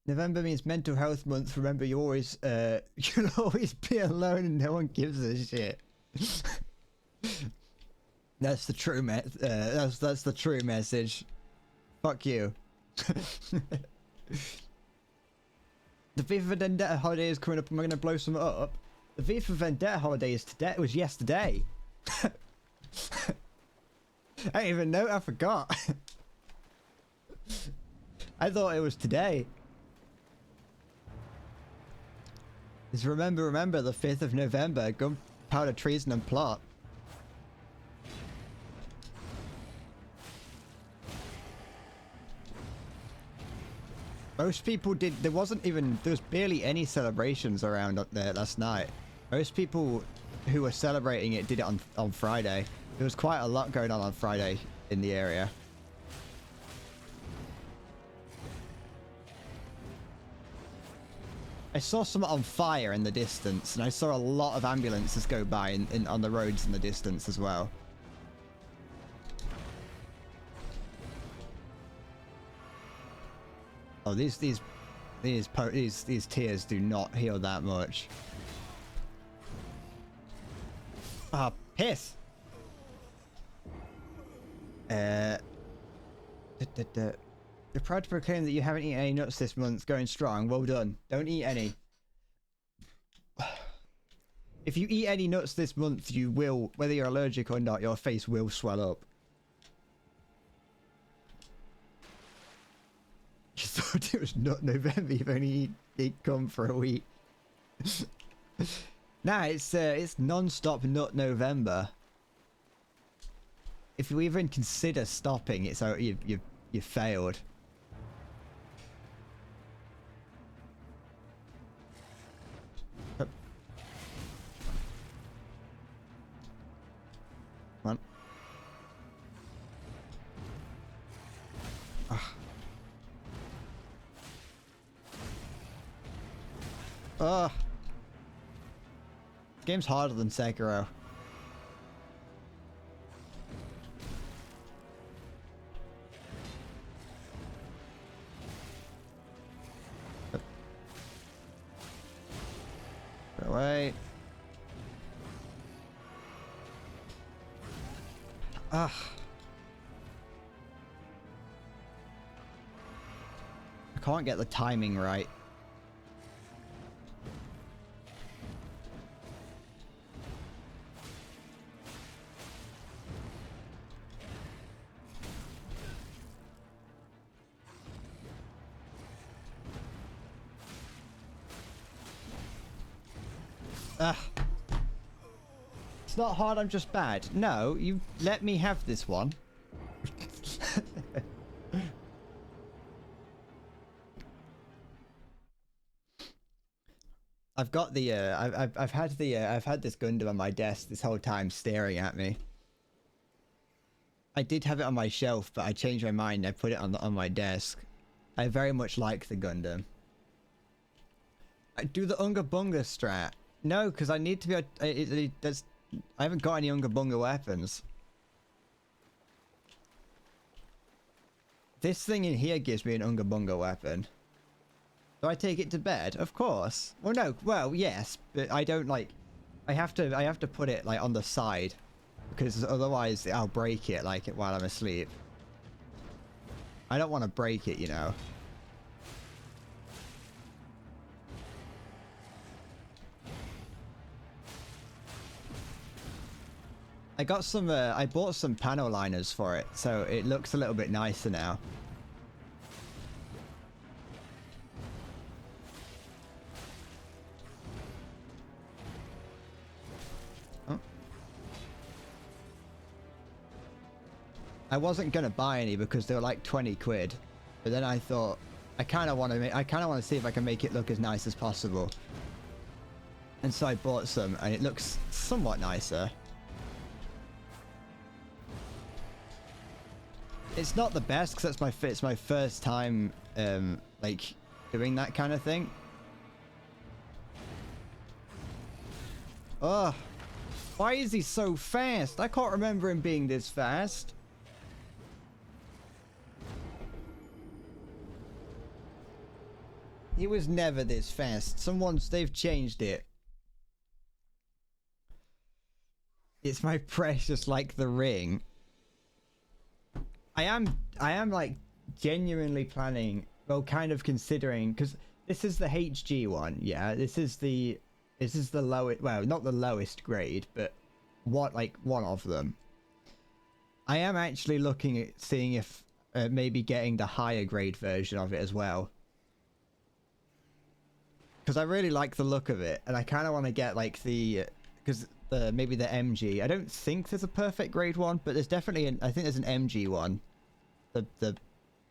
November means mental health month. Remember, you'll always be alone and no one gives a shit. That's the true that's the true message. Fuck you. The V for Vendetta holiday is coming up and we're gonna blow some up. The V for Vendetta holiday is today. It was yesterday. I didn't even know. I forgot. I thought it was today. It's remember, the 5th of November. Gunpowder, treason, and plot. Most people did. There was barely any celebrations around up there last night. Most people who were celebrating it did it on Friday. There was quite a lot going on Friday in the area. I saw some on fire in the distance, and I saw a lot of ambulances go by on the roads in the distance as well. Oh, these tears do not heal that much. Ah, piss. You're proud to proclaim that you haven't eaten any nuts this month. Going strong. Well done. Don't eat any. If you eat any nuts this month, you will, whether you're allergic or not, your face will swell up. You thought it was Nut November. You've only eaten cum for a week. Nah, it's non-stop Nut November. If you even consider stopping, it's you failed. Come on. Ugh. Game's harder than Sekiro. Ugh. I can't get the timing right. Ugh. It's not hard, I'm just bad. No, you let me have this one. I've got the I've had this Gundam on my desk this whole time staring at me. I did have it on my shelf, but I changed my mind. I put it on my desk. I very much like the Gundam. I do the Unga Bunga strat. No, because I need to be. I haven't got any Unga Bunga weapons. This thing in here gives me an Unga Bunga weapon. Do I take it to bed? Of course. Well, no. Well, yes, but I don't like. I have to put it like on the side, because otherwise I'll break it like while I'm asleep. I don't want to break it, you know. I got some. I bought some panel liners for it, so it looks a little bit nicer now. I wasn't gonna buy any because they were like 20 quid, but then I thought I kind of want to see if I can make it look as nice as possible, and so I bought some, and it looks somewhat nicer. It's not the best because it's my first time like doing that kind of thing. Ugh, why is he so fast? I can't remember him being this fast. He was never this fast. They've changed it. It's my precious like the ring. I am like genuinely planning, well, kind of considering, because this is the HG one, yeah. This is the lowest, well, not the lowest grade, but one of them. I am actually looking at seeing if maybe getting the higher grade version of it as well, because I really like the look of it, and I kind of want to get like maybe the MG. I don't think there's a perfect grade one, but there's definitely I think there's an MG one.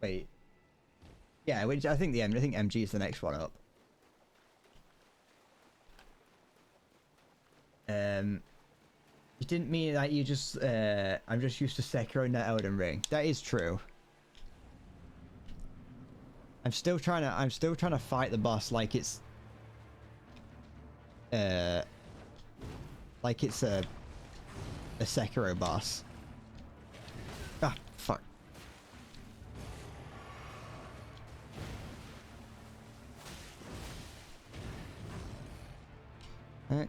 Wait. Yeah, which I think MG is the next one up. You didn't mean that you just I'm just used to Sekiro, not Elden Ring. That is true. I'm still trying to fight the boss like it's a Sekiro boss. Ah, fuck. Alright.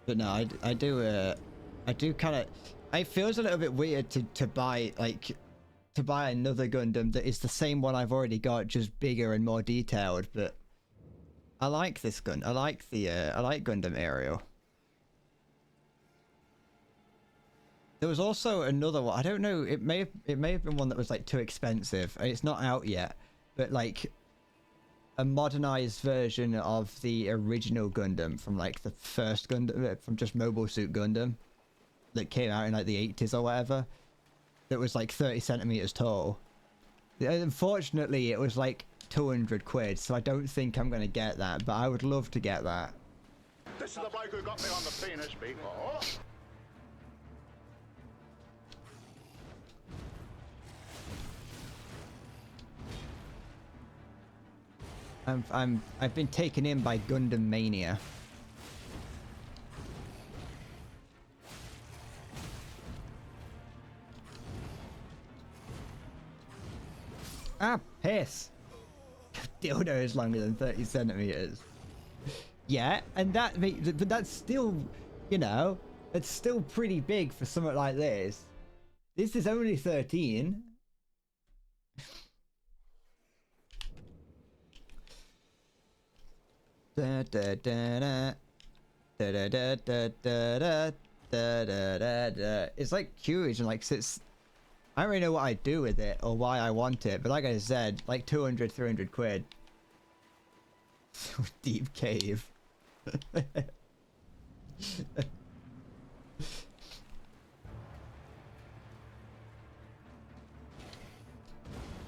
But no, I do kind of. It feels a little bit weird to buy another Gundam that is the same one I've already got, just bigger and more detailed. But I like this gun. I like Gundam Aerial. There was also another one. I don't know. It may have been one that was like too expensive. It's not out yet, but like a modernized version of the original Gundam from like the first Gundam from just Mobile Suit Gundam that came out in like the 80s or whatever. That was like 30 centimeters tall. Unfortunately, it was like 200 quid, so I don't think I'm gonna get that. But I would love to get that. This is the bloke who got me on the penis before. I've been taken in by Gundam Mania. Ah, piss. dildo is longer than 30 centimeters. Yeah, and but that's still, you know, it's still pretty big for something like this. This is only 13. Da, da, da, da. Da, da, da, da, da, da, da, da, da, da. It's like huge and like sits. I don't really know what I do with it or why I want it, but like I said, like 200, 300 quid. Deep cave.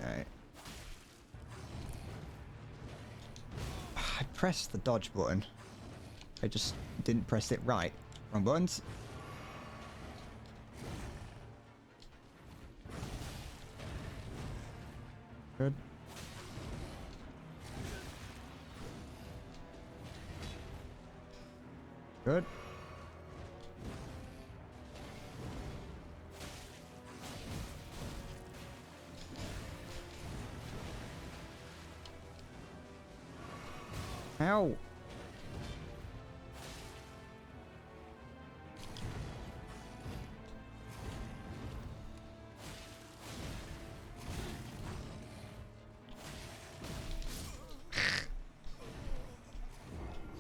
Alright. I pressed the dodge button. I just didn't press it right. Wrong buttons. Good. Good. Ow.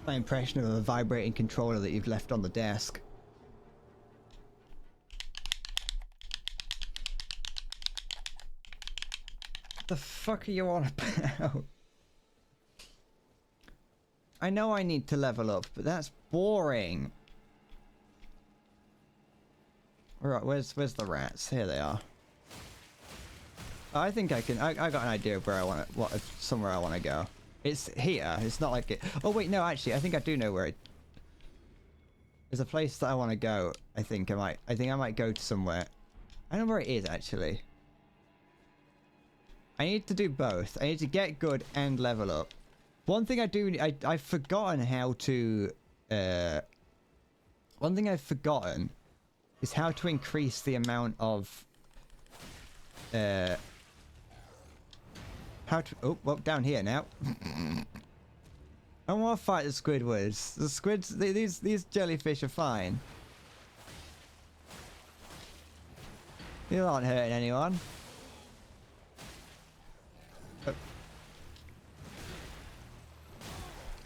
My impression of a vibrating controller that you've left on the desk. What the fuck are you on about? I know I need to level up, but that's boring. Alright, where's the rats? Here they are. I think I can. I got an idea of where I want to, somewhere I want to go. It's here. It's not like it. Oh wait, no. Actually, I think I do know where it. There's a place that I want to go. I think I might go to somewhere. I don't know where it is actually. I need to do both. I need to get good and level up. One thing I do. I've forgotten how to. One thing I've forgotten is how to increase the amount of. How to... Oh, well, down here now. I don't want to fight the Squidwards. The squids... These jellyfish are fine. You aren't hurting anyone. Oh.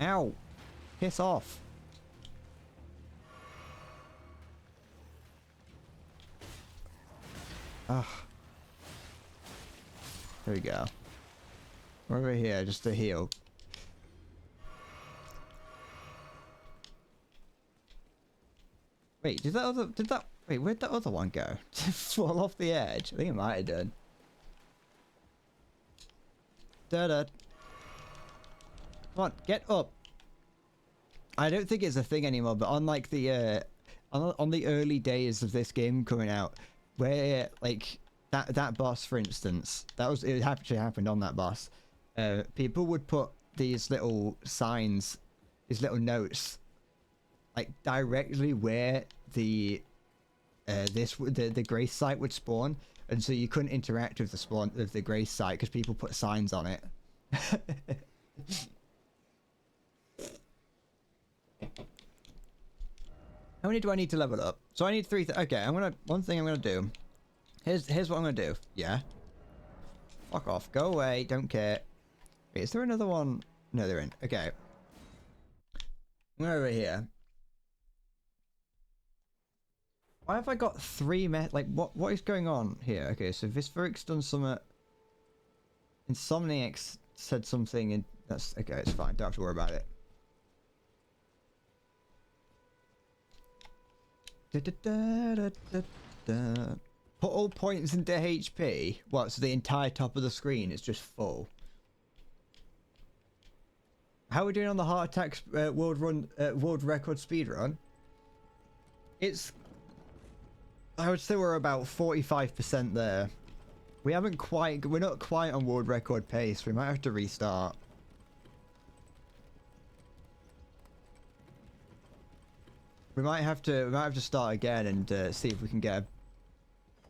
Ow. Piss off. Ugh. There we go. We're over here, just to heal. Wait, wait, where'd that other one go? To fall off the edge? I think it might have done. Da-da. Come on, get up. I don't think it's a thing anymore, but on like the, on the early days of this game coming out, where, like, that boss, for instance, it actually happened on that boss. People would put these little signs, these little notes, like directly where the grace site would spawn, and so you couldn't interact with the grace site because people put signs on it. How many do I need to level up? So I need 3. Okay, one thing I'm gonna do. Here's what I'm gonna do. Yeah. Fuck off. Go away. Don't care. Wait, is there another one? No, there isn't. Okay. I'm over here. Why have I got 3 like, what is going on here? Okay, so Visveric's done some... Insomniacs said something, and that's... Okay, it's fine. Don't have to worry about it. Put all points into HP. What? So the entire top of the screen is just full. How are we doing on the heart attack world record speed run? It's... I would say we're about 45% there. We're not quite on world record pace. We might have to restart. We might have to start again and see if we can get a...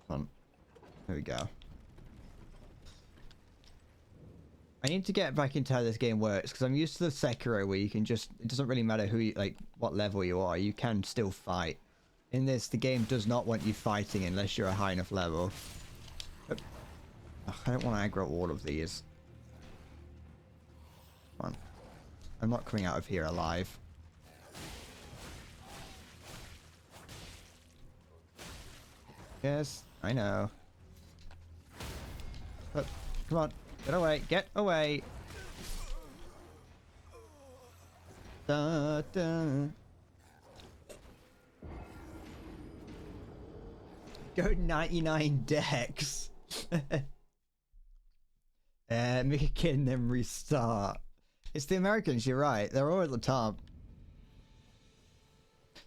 Hold on. There we go. I need to get back into how this game works, because I'm used to the Sekiro where you can just, it doesn't really matter who you, like, what level you are, you can still fight. In this, the game does not want you fighting unless you're a high enough level. But, ugh, I don't want to aggro all of these. Come on. I'm not coming out of here alive. Yes, I know. But, come on. Get away! Get away! Da, da. Go 99 decks! Make a kid and then restart. It's the Americans, you're right. They're all at the top.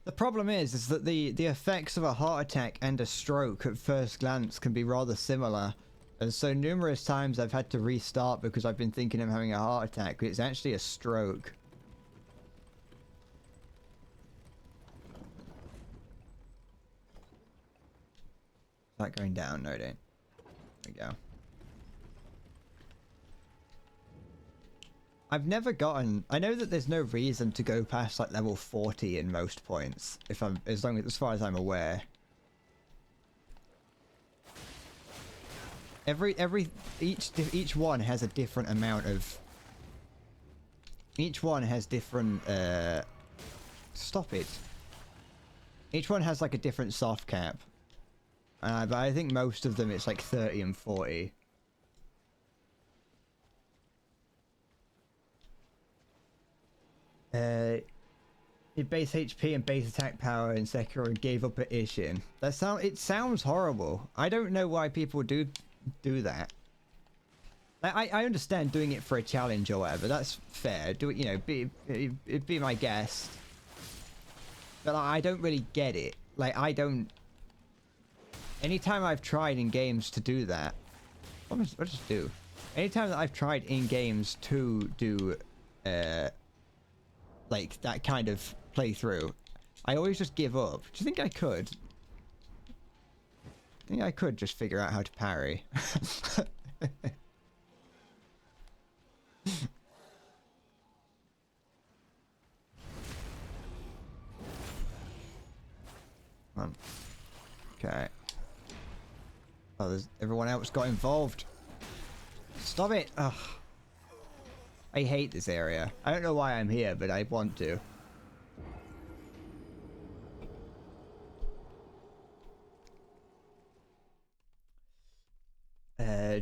The problem is that the effects of a heart attack and a stroke at first glance can be rather similar. And so numerous times I've had to restart because I've been thinking I'm having a heart attack, but it's actually a stroke. Is that going down? No, it ain't. There we go. I've never gotten... I know that there's no reason to go past like level 40 in most points, if I'm as far as I'm aware. Each one has a different amount of... Each one has different, stop it. Each one has like a different soft cap. But I think most of them it's like 30 and 40. Base HP and base attack power in Sekiro and gave up at Ishin. It sounds horrible. I don't know why people do that. I understand doing it for a challenge or whatever. That's fair. Do it, you know, be my guest. But I don't really get it. Like, I don't... Anytime I've tried in games to do that... What does it do? Anytime that I've tried in games to do... like, that kind of playthrough, I always just give up. Do you think I could? I think I could just figure out how to parry. Come on. Okay. Oh, everyone else got involved. Stop it! Ugh. I hate this area. I don't know why I'm here, but I want to.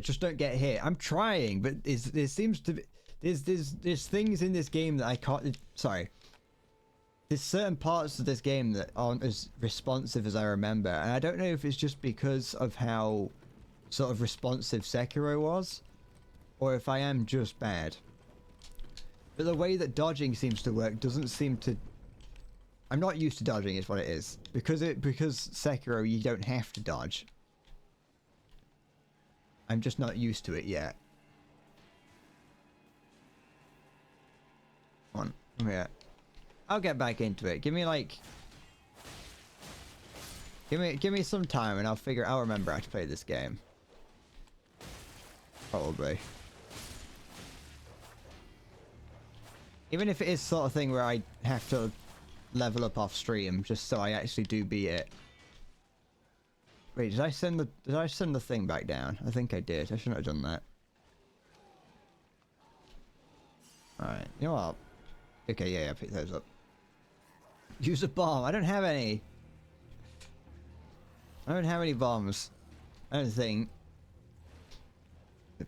Just don't get hit. I'm trying, but there seems to be... There's things in this game that I can't... Sorry. There's certain parts of this game that aren't as responsive as I remember, and I don't know if it's just because of how sort of responsive Sekiro was, or if I am just bad. But the way that dodging seems to work doesn't seem to... I'm not used to dodging is what it is. Because Sekiro, you don't have to dodge. I'm just not used to it yet. Come on, come here. I'll get back into it. Give me like... Give me some time and I'll remember how to play this game. Probably. Even if it is sort of thing where I have to level up off stream just so I actually do beat it. Wait, did I send the thing back down? I think I did. I shouldn't have done that. Alright, you know what? Okay, yeah, pick those up. Use a bomb. I don't have any. I don't have any bombs. I don't think.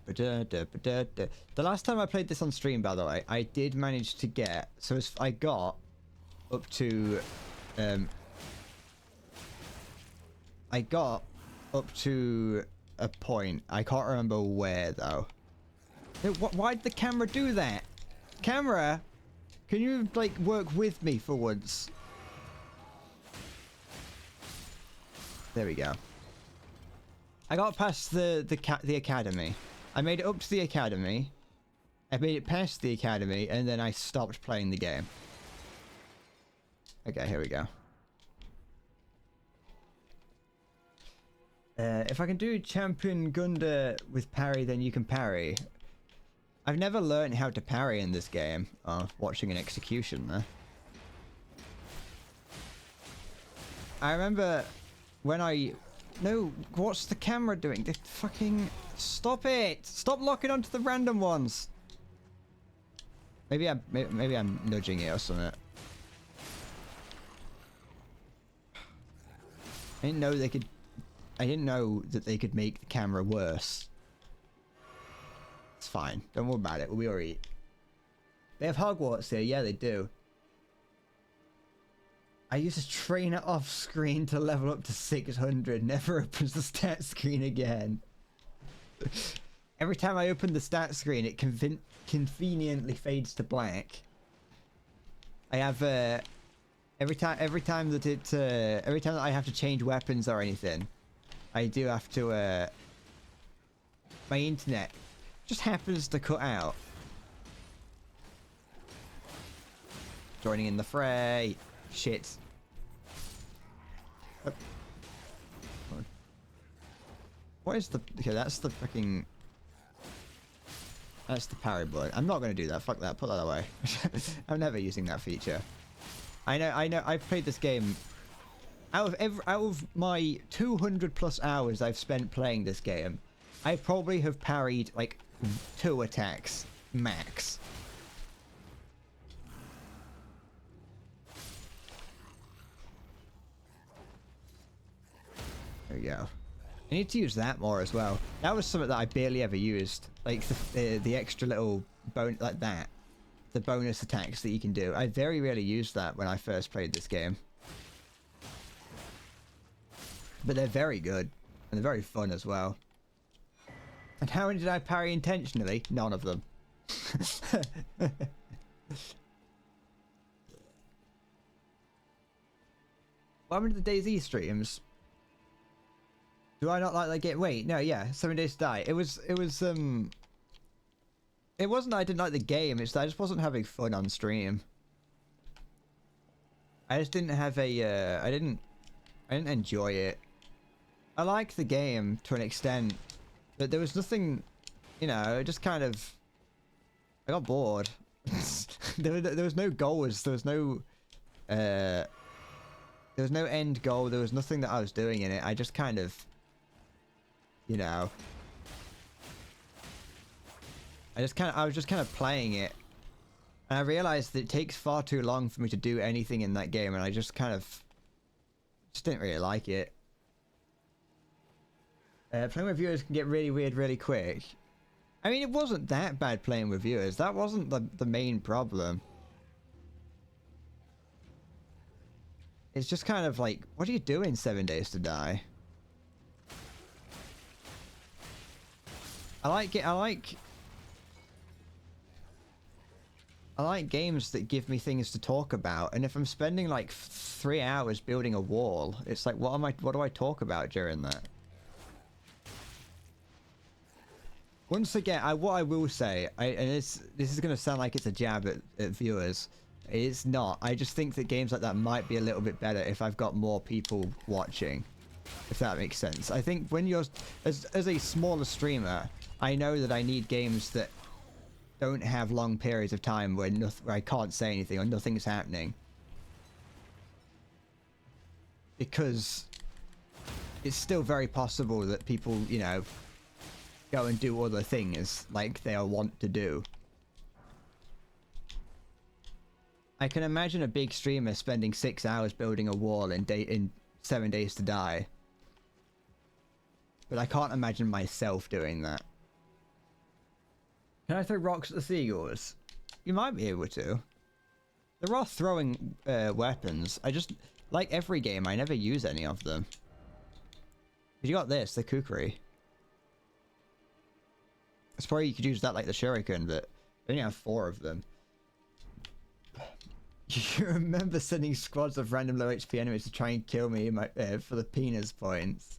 The last time I played this on stream, by the way, I did manage to get... So I got up to... I got up to a point. I can't remember where, though. Why'd the camera do that? Camera? Can you, like, work with me for once? There we go. I got past the academy. I made it up to the academy. I made it past the academy, and then I stopped playing the game. Okay, here we go. If I can do champion Gunda with parry, then you can parry. I've never learned how to parry in this game. Oh, watching an execution there. I remember when I... No, what's the camera doing? They fucking... Stop it! Stop locking onto the random ones! Maybe I'm nudging it or something. I didn't know they could... I didn't know that they could make the camera worse. It's fine. Don't worry about it. We'll be alright. They have Hogwarts here. Yeah, they do. I used to train it off screen to level up to 600. Never opens the stat screen again. Every time I open the stat screen, it conveniently fades to black. I have every time that I have to change weapons or anything, I do have to my internet just happens to cut out. Joining in the fray. Shit. What is the... Okay, that's the freaking... That's the parry button. I'm not going to do that. Fuck that. Put that away. I'm never using that feature. I know. I've played this game... Out of my 200 plus hours I've spent playing this game, I probably have parried, like, 2 attacks. Max. There we go. I need to use that more as well. That was something that I barely ever used. Like the extra little like that. The bonus attacks that you can do. I very rarely used that when I first played this game. But they're very good. And they're very fun as well. And how many did I parry intentionally? None of them. What happened to the DayZ streams? Do I not like that game? Wait, no, yeah, 7 Days to Die. It wasn't that I didn't like the game, it's that I just wasn't having fun on stream. I just didn't have a, I didn't enjoy it. I liked the game to an extent, but there was nothing, you know, it just kind of, I got bored. there was no goals, there was no end goal, there was nothing that I was doing in it. I just kind of, you know, I was just kind of playing it, and I realized that it takes far too long for me to do anything in that game, and I just kind of didn't really like it. Playing with viewers can get really weird really quick. I mean, it wasn't that bad playing with viewers. That wasn't the main problem. It's just kind of like, what are you doing 7 Days to Die? I like games that give me things to talk about, and if I'm spending like 3 hours building a wall, it's like, what do I talk about during that? Once again, what I will say, and this is going to sound like it's a jab at viewers. It's not. I just think that games like that might be a little bit better if I've got more people watching. If that makes sense. I think when you're... As a smaller streamer, I know that I need games that don't have long periods of time where I can't say anything or nothing's happening. Because it's still very possible that people, you know, go and do other things like they are wont to do. I can imagine a big streamer spending 6 hours building a wall in 7 Days to Die. But I can't imagine myself doing that. Can I throw rocks at the seagulls? You might be able to. There are throwing weapons. I just, like every game, I never use any of them. You got this, the kukri. I suppose you could use that like the shuriken, but I only have 4 of them. You remember sending squads of random low HP enemies to try and kill me for the penis points.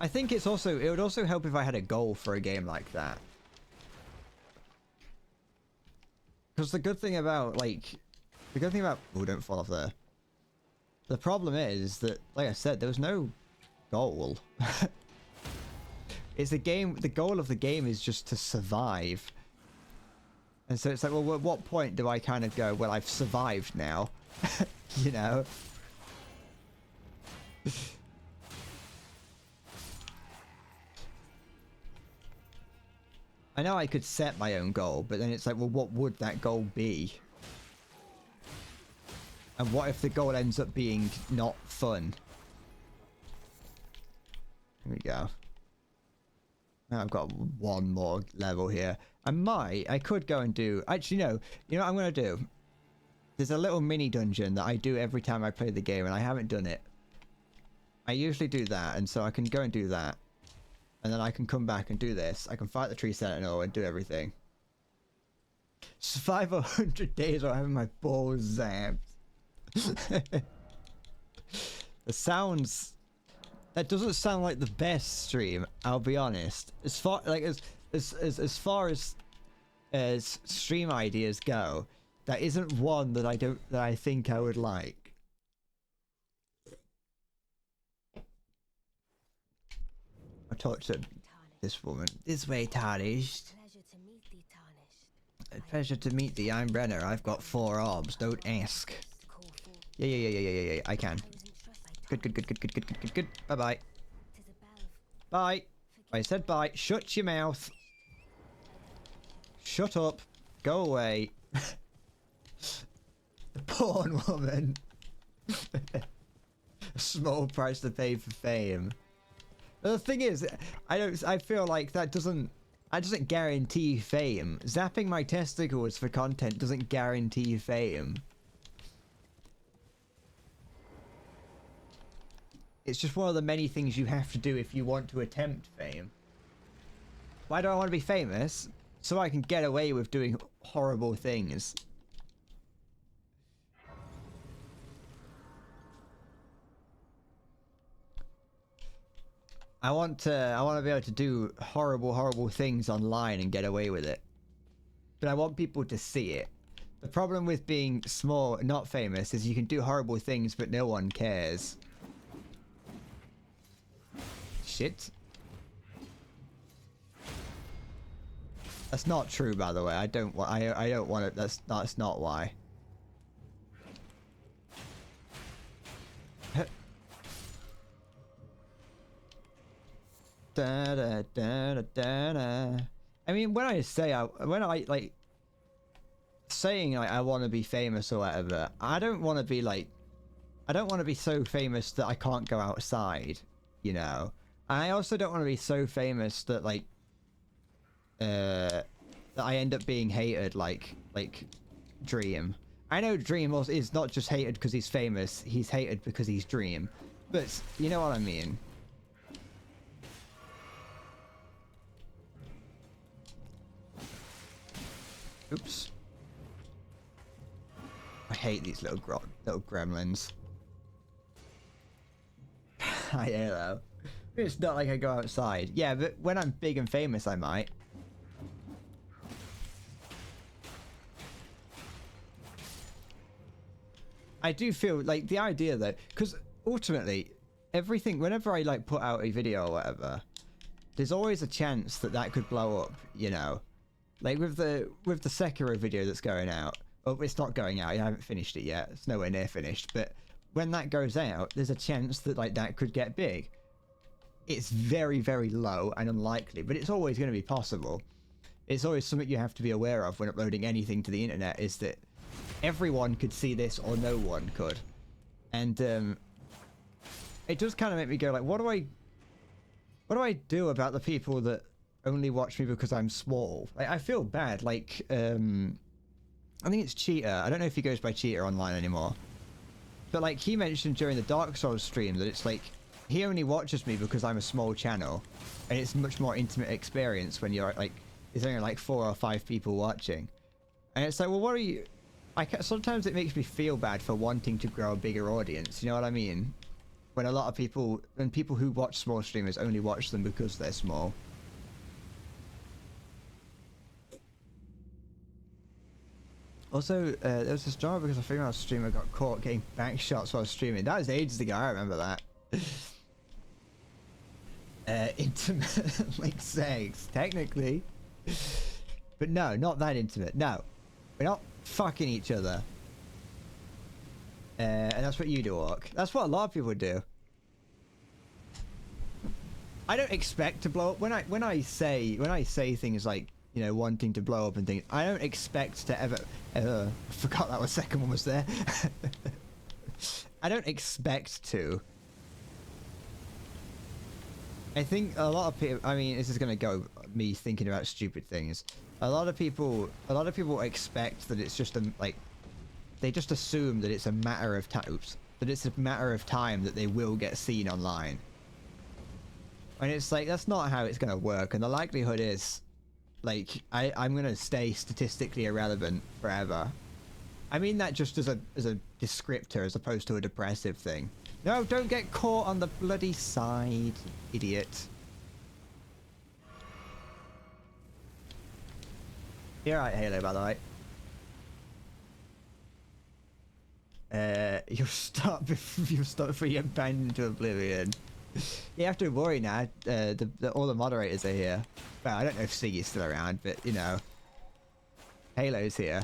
I think it would also help if I had a goal for a game like that. Because the good thing about, oh, don't fall off there. The problem is that, like I said, there was no goal. It's the game. The goal of the game is just to survive. And so it's like, well, at what point do I kind of go, well, I've survived now, you know? I know I could set my own goal, but then it's like, well, what would that goal be? And what if the goal ends up being not fun? Here we go. Now I've got one more level here. I could go and do... Actually, no. You know what I'm going to do? There's a little mini dungeon that I do every time I play the game, and I haven't done it. I usually do that, and so I can go and do that. And then I can come back and do this. I can fight the tree sentinel and do everything. Survive 100 days while having my balls zapped. The sounds... That doesn't sound like the best stream, I'll be honest. As far as stream ideas go, that isn't one that I think I would like. I talked to this woman. This way, tarnished. Pleasure to meet thee, tarnished. A pleasure to meet thee. I'm Brenner. I've got 4 arms. Don't ask. Call forth. Yeah. I can. I was entrusted. Good. Bye bye. Tis a bell of Bye. I said bye. Shut your mouth. Shut up. Go away. The porn woman. A small price to pay for fame. But the thing is, I feel like that doesn't guarantee fame. Zapping my testicles for content doesn't guarantee fame. It's just one of the many things you have to do if you want to attempt fame. Why do I want to be famous? So I can get away with doing horrible things. I want to be able to do horrible things online and get away with it. But I want people to see it. The problem with being small, not famous, is you can do horrible things but no one cares. Shit. That's not true, by the way. I don't want it. That's not why. I mean, when I say like saying like I want to be famous or whatever, I don't want to be so famous that I can't go outside, you know. And I also don't want to be so famous that like that I end up being hated like Dream. I know Dream is not just hated because he's famous, he's hated because he's Dream. But you know what I mean. Oops. I hate these little gremlins. I know. It's not like I go outside. Yeah, but when I'm big and famous, I might. I do feel like the idea though, because ultimately, everything, whenever I like put out a video or whatever, there's always a chance that that could blow up, you know? Like with the Sekiro video that's going out. Oh, it's not going out. I haven't finished it yet. It's nowhere near finished. But when that goes out, there's a chance that like that could get big. It's very, very low and unlikely, but it's always going to be possible. It's always something you have to be aware of when uploading anything to the internet, is that everyone could see this or no one could. And it does kind of make me go like, what do I do about the people that only watch me because I'm small? Like, I feel bad. Like, I think it's Cheater. I don't know if he goes by Cheater online anymore. But like, he mentioned during the Dark Souls stream that it's like, he only watches me because I'm a small channel. And it's a much more intimate experience when you're like, there's only like 4 or 5 people watching. And it's like, well, what are you... sometimes it makes me feel bad for wanting to grow a bigger audience. You know what I mean? When a lot of people... When people who watch small streamers only watch them because they're small. Also, there was this drama because a female streamer got caught getting back shots while streaming. That was ages ago, I remember that. Intimate like sex, technically. But no, not that intimate. No. We're not fucking each other. And that's what you do, Orc. That's what a lot of people do. I don't expect to blow up when I say things like, you know, wanting to blow up and things. I don't expect to ever. I forgot that second one was there. I don't expect to. I think a lot of people. I mean, this is gonna go me thinking about stupid things. A lot of people expect that it's just like, they just assume that it's a matter of time. Oops, that it's a matter of time that they will get seen online. And it's like, that's not how it's gonna work. And the likelihood is, like, I'm gonna stay statistically irrelevant forever. I mean that just as a descriptor as opposed to a depressive thing. No, don't get caught on the bloody side, idiot. You're right, Halo, by the way. You'll stop before you get banged into oblivion. You have to worry now. All the moderators are here. Well, I don't know if Siggy's still around, but you know, Halo's here.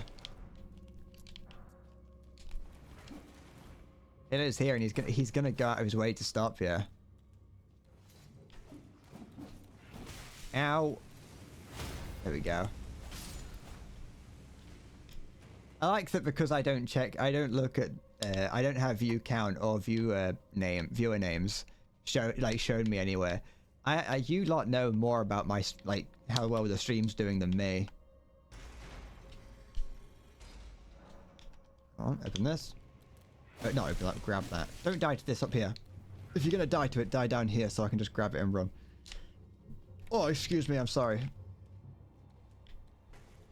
Halo's here, and he's gonna go out of his way to stop you. Ow! There we go. I like that because I don't look at, I don't have view count or viewer names shown me anywhere. You lot know more about my, like, how well the stream's doing than me. Come on, open this. Not open that, grab that. Don't die to this up here. If you're gonna die to it, die down here so I can just grab it and run. Oh, excuse me, I'm sorry.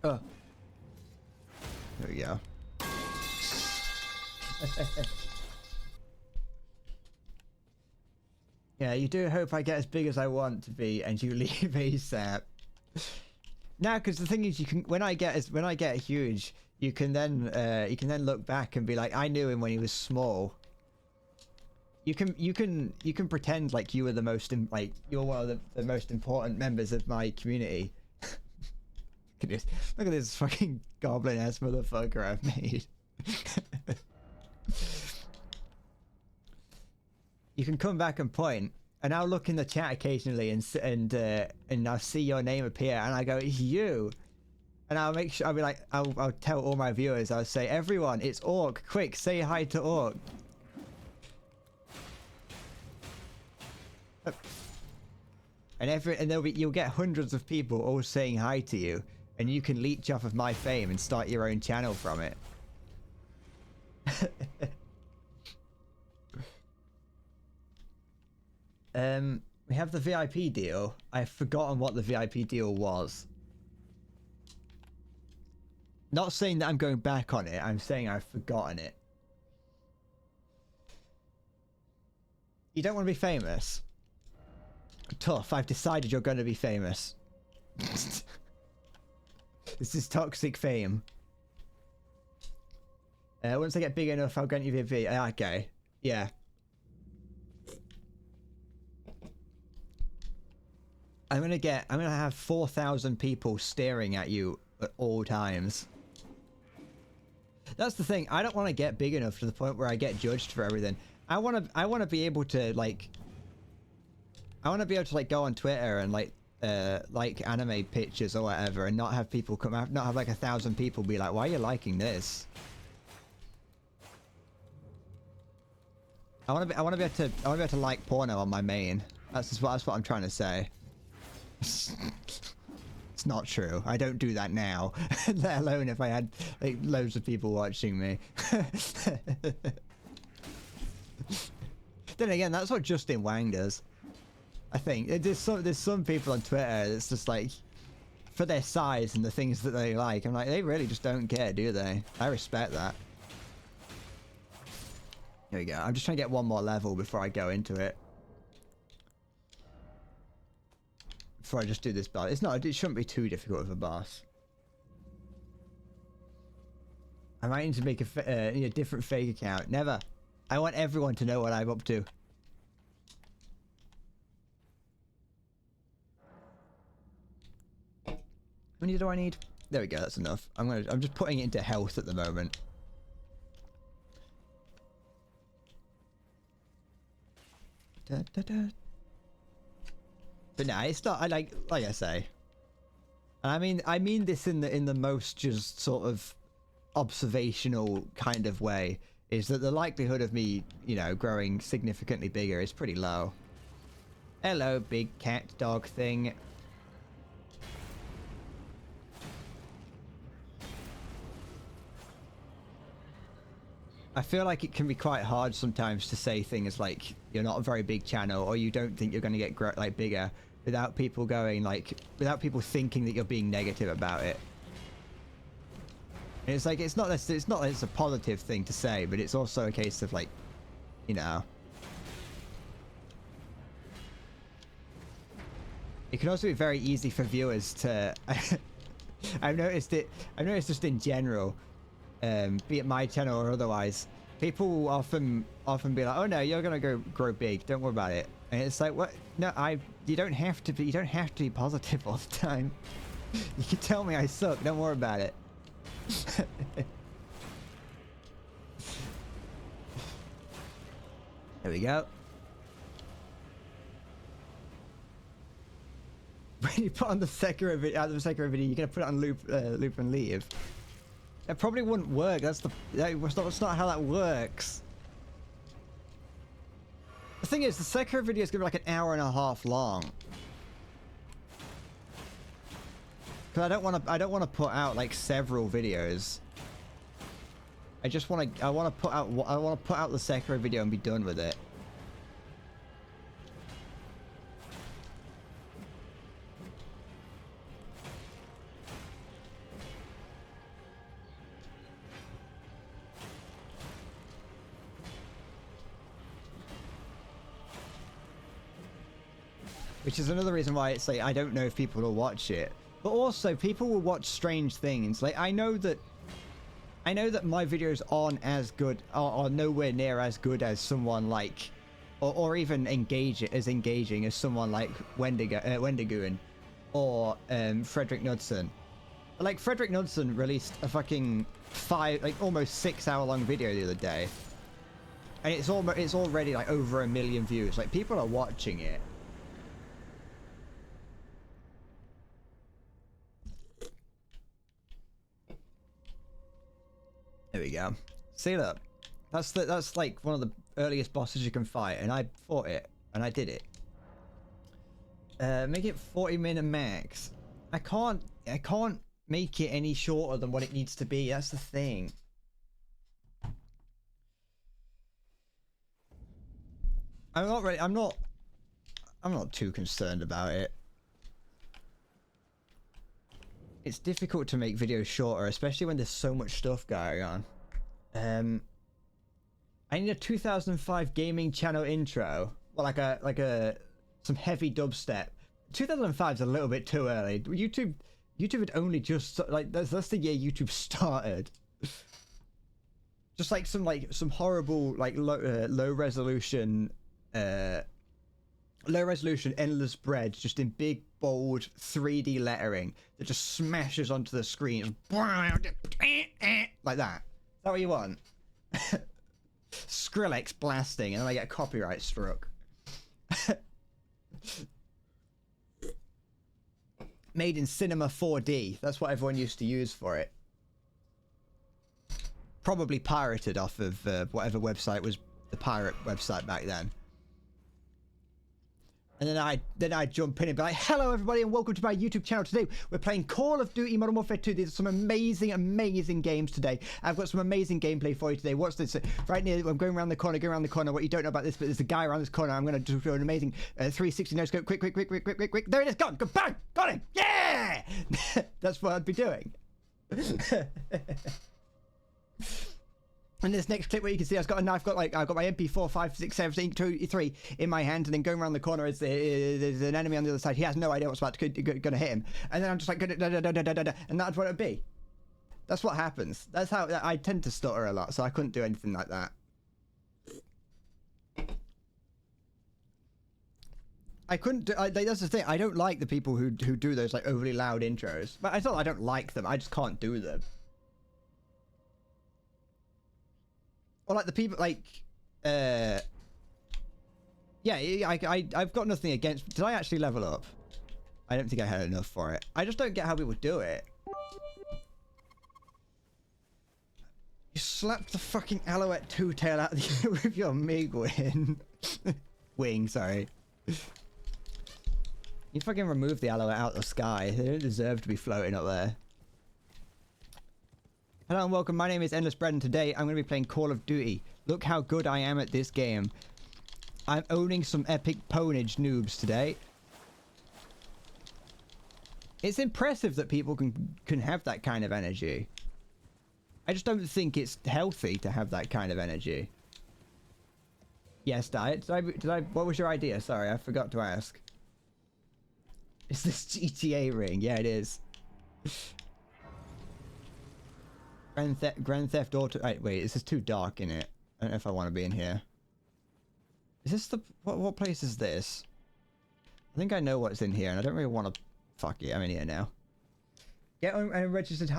There we go. Yeah, you do hope I get as big as I want to be, and you leave ASAP. Now, because the thing is, you can when I get huge, you can then look back and be like, I knew him when he was small. You can pretend like you were the most you're one of the most important members of my community. Look at this fucking goblin ass motherfucker I've made. You can come back and point, and I'll look in the chat occasionally and I'll see your name appear, and I go, it's you. And I'll make sure, I'll be like, I'll tell all my viewers, I'll say, everyone, it's Orc, quick, say hi to Orc. And you'll get hundreds of people all saying hi to you, and you can leech off of my fame and start your own channel from it. We have the VIP deal. I've forgotten what the VIP deal was. Not saying that I'm going back on it, I'm saying I've forgotten it. You don't want to be famous? Tough, I've decided you're going to be famous. This is toxic fame. Once I get big enough, I'll grant you VIP. Okay, yeah. I'm gonna have 4,000 people staring at you at all times. That's the thing. I don't want to get big enough to the point where I get judged for everything. I want to be able to like go on Twitter and like anime pictures or whatever, and not have people not have like 1,000 people be like, why are you liking this? I want to be able to like porno on my main. That's what I'm trying to say. It's not true. I don't do that now. Let alone if I had like loads of people watching me. Then again, that's what Justin Wang does. I think there's some people on Twitter that's just like, for their size and the things that they like, I'm like, they really just don't care, do they? I respect that. Here we go. I'm just trying to get one more level before I go into it. Before I just do this boss. It shouldn't be too difficult of a boss. I might need to make a different fake account. Never. I want everyone to know what I'm up to. many do I need? There we go, that's enough. I'm just putting it into health at the moment. Da, da, da. But nah, it's not. I like I say. And I mean this in the most just sort of observational kind of way. Is that the likelihood of me, you know, growing significantly bigger is pretty low. Hello, big cat dog thing. I feel like it can be quite hard sometimes to say things like you're not a very big channel or you don't think you're going to get like bigger without people going like without people thinking that you're being negative about it. And it's like it's not it's a positive thing to say, but it's also a case of like, you know, it can also be very easy for viewers to I've noticed just in general, be it my channel or otherwise, people will often be like, "Oh no, you're gonna grow big. Don't worry about it." And it's like, "What? No, you don't have to be positive all the time. You can tell me I suck. Don't worry about it." There we go. When you put on the Sekiro video, you're gonna put it on loop and leave. That probably wouldn't work. That's not how that works. The thing is, the Sekiro video is gonna be like an hour and a half long. Because I don't want to put out like several videos. I want to put out the Sekiro video and be done with it. Which is another reason why it's like I don't know if people will watch it. But also people will watch strange things. Like I know that my videos aren't as good or nowhere near as good as someone like or even engaging as someone like Wendigoon or Frederick Knudsen. Like Frederick Knudsen released a fucking almost 6 hour long video the other day. And it's already like over 1 million views. Like people are watching it. There we go. See, look, that's like one of the earliest bosses you can fight, and I fought it, and I did it. Make it 40-minute max. I can't make it any shorter than what it needs to be. That's the thing. I'm not too concerned about it. It's difficult to make videos shorter, especially when there's so much stuff going on. I need a 2005 gaming channel intro. Well, like some heavy dubstep. 2005 is a little bit too early. YouTube had only just like that's the year YouTube started. Just like some horrible like low resolution endless bread just in big bold 3D lettering that just smashes onto the screen like that. Is that what you want? Skrillex blasting and then I get copyright struck. Made in Cinema 4D. That's what everyone used to use for it. Probably pirated off of whatever website was the pirate website back then. And then I jump in and be like, hello everybody and welcome to my YouTube channel. Today we're playing Call of Duty Modern Warfare 2. These are some amazing games today. I've got some amazing gameplay for you today. Watch this. Right near, I'm going around the corner. What you don't know about this, but there's a guy around this corner. I'm going to do an amazing 360 no scope. Quick. There it is. Gone. Bang. Got him. Yeah. That's what I'd be doing. And this next clip where you can see I've got a knife, I've got my MP4, 5, 6, 7, 8, 2, 3 in my hand, and then going around the corner there's an enemy on the other side. He has no idea what's about to gonna hit him, and then I'm just like, and that's what it'd be. That's what happens. That's how I tend to stutter a lot, so I couldn't do anything like that. I couldn't do, that's the thing. I don't like the people who do those like overly loud intros. But it's not I don't like them. I just can't do them. Or like the people like, yeah, I've got nothing against. Did I actually level up? I don't think I had enough for it. I just don't get how people do it. You slapped the fucking Alouette two-tail out of the air with your MiG wing. Wing, sorry. You fucking removed the Alouette out of the sky. They don't deserve to be floating up there. Hello and welcome, my name is Endless Bread and today I'm going to be playing Call of Duty. Look how good I am at this game. I'm owning some epic ponage noobs today. It's impressive that people can have that kind of energy. I just don't think it's healthy to have that kind of energy. Yes, Diet. Did I? What was your idea? Sorry, I forgot to ask. Is this GTA ring? Yeah, it is. Grand Theft Auto. Wait, this is too dark in it. I don't know if I want to be in here. Is this the what place is this? I think I know what's in here, and I don't really want to. Fuck it, I'm in here now. Get unregistered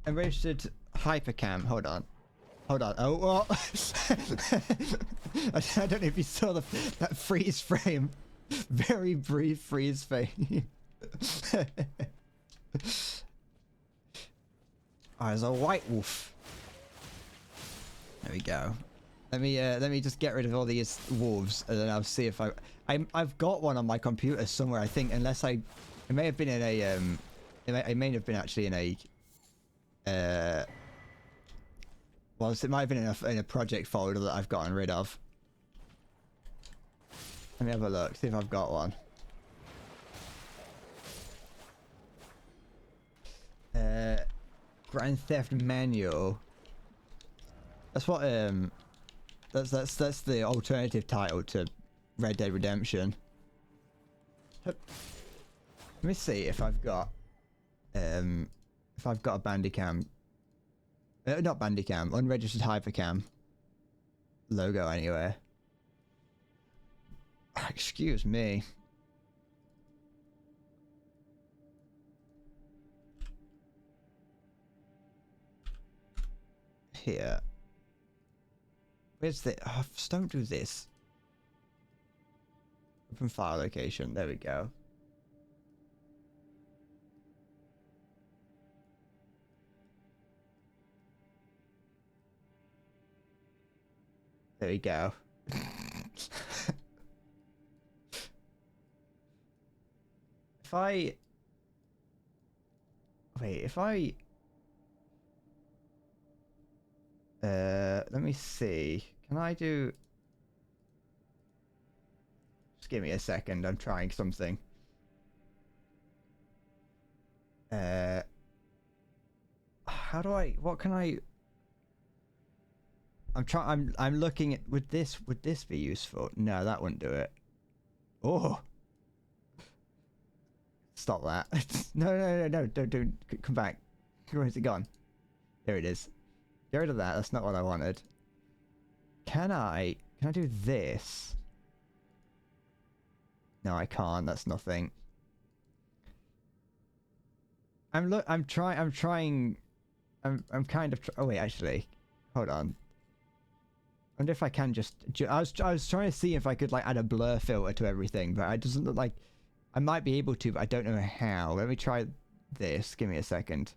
unregistered hypercam. Hold on. Oh, well. I don't know if you saw that freeze frame. Very brief freeze frame. Oh, there's a white wolf. There we go. Let me just get rid of all these wolves, and then I'll see if I've got one on my computer somewhere. I think, unless it may have been in a it may have been actually in a well, it might have been in a project folder that I've gotten rid of. Let me have a look, see if I've got one. Grand Theft Manual. That's what that's the alternative title to Red Dead Redemption. Let me see if I've got a Bandicam. Not Bandicam, unregistered hypercam logo anywhere. Excuse me. Here. Where's the... Oh, just don't do this. Open file location. There we go. There we go. If I... Wait, if I... let me see. Can I do... Just give me a second. I'm trying something. How do I... What can I... I'm looking at... Would this be useful? No, that wouldn't do it. Oh! Stop that. No. Don't. Come back. Where's it gone? There it is. Get rid of that. That's not what I wanted. Can I do this? No, I can't. That's nothing. I'm kind of... Oh, wait, actually. Hold on. I wonder if I can just... I was trying to see if I could, like, add a blur filter to everything, but it doesn't look like... I might be able to, but I don't know how. Let me try this. Give me a second.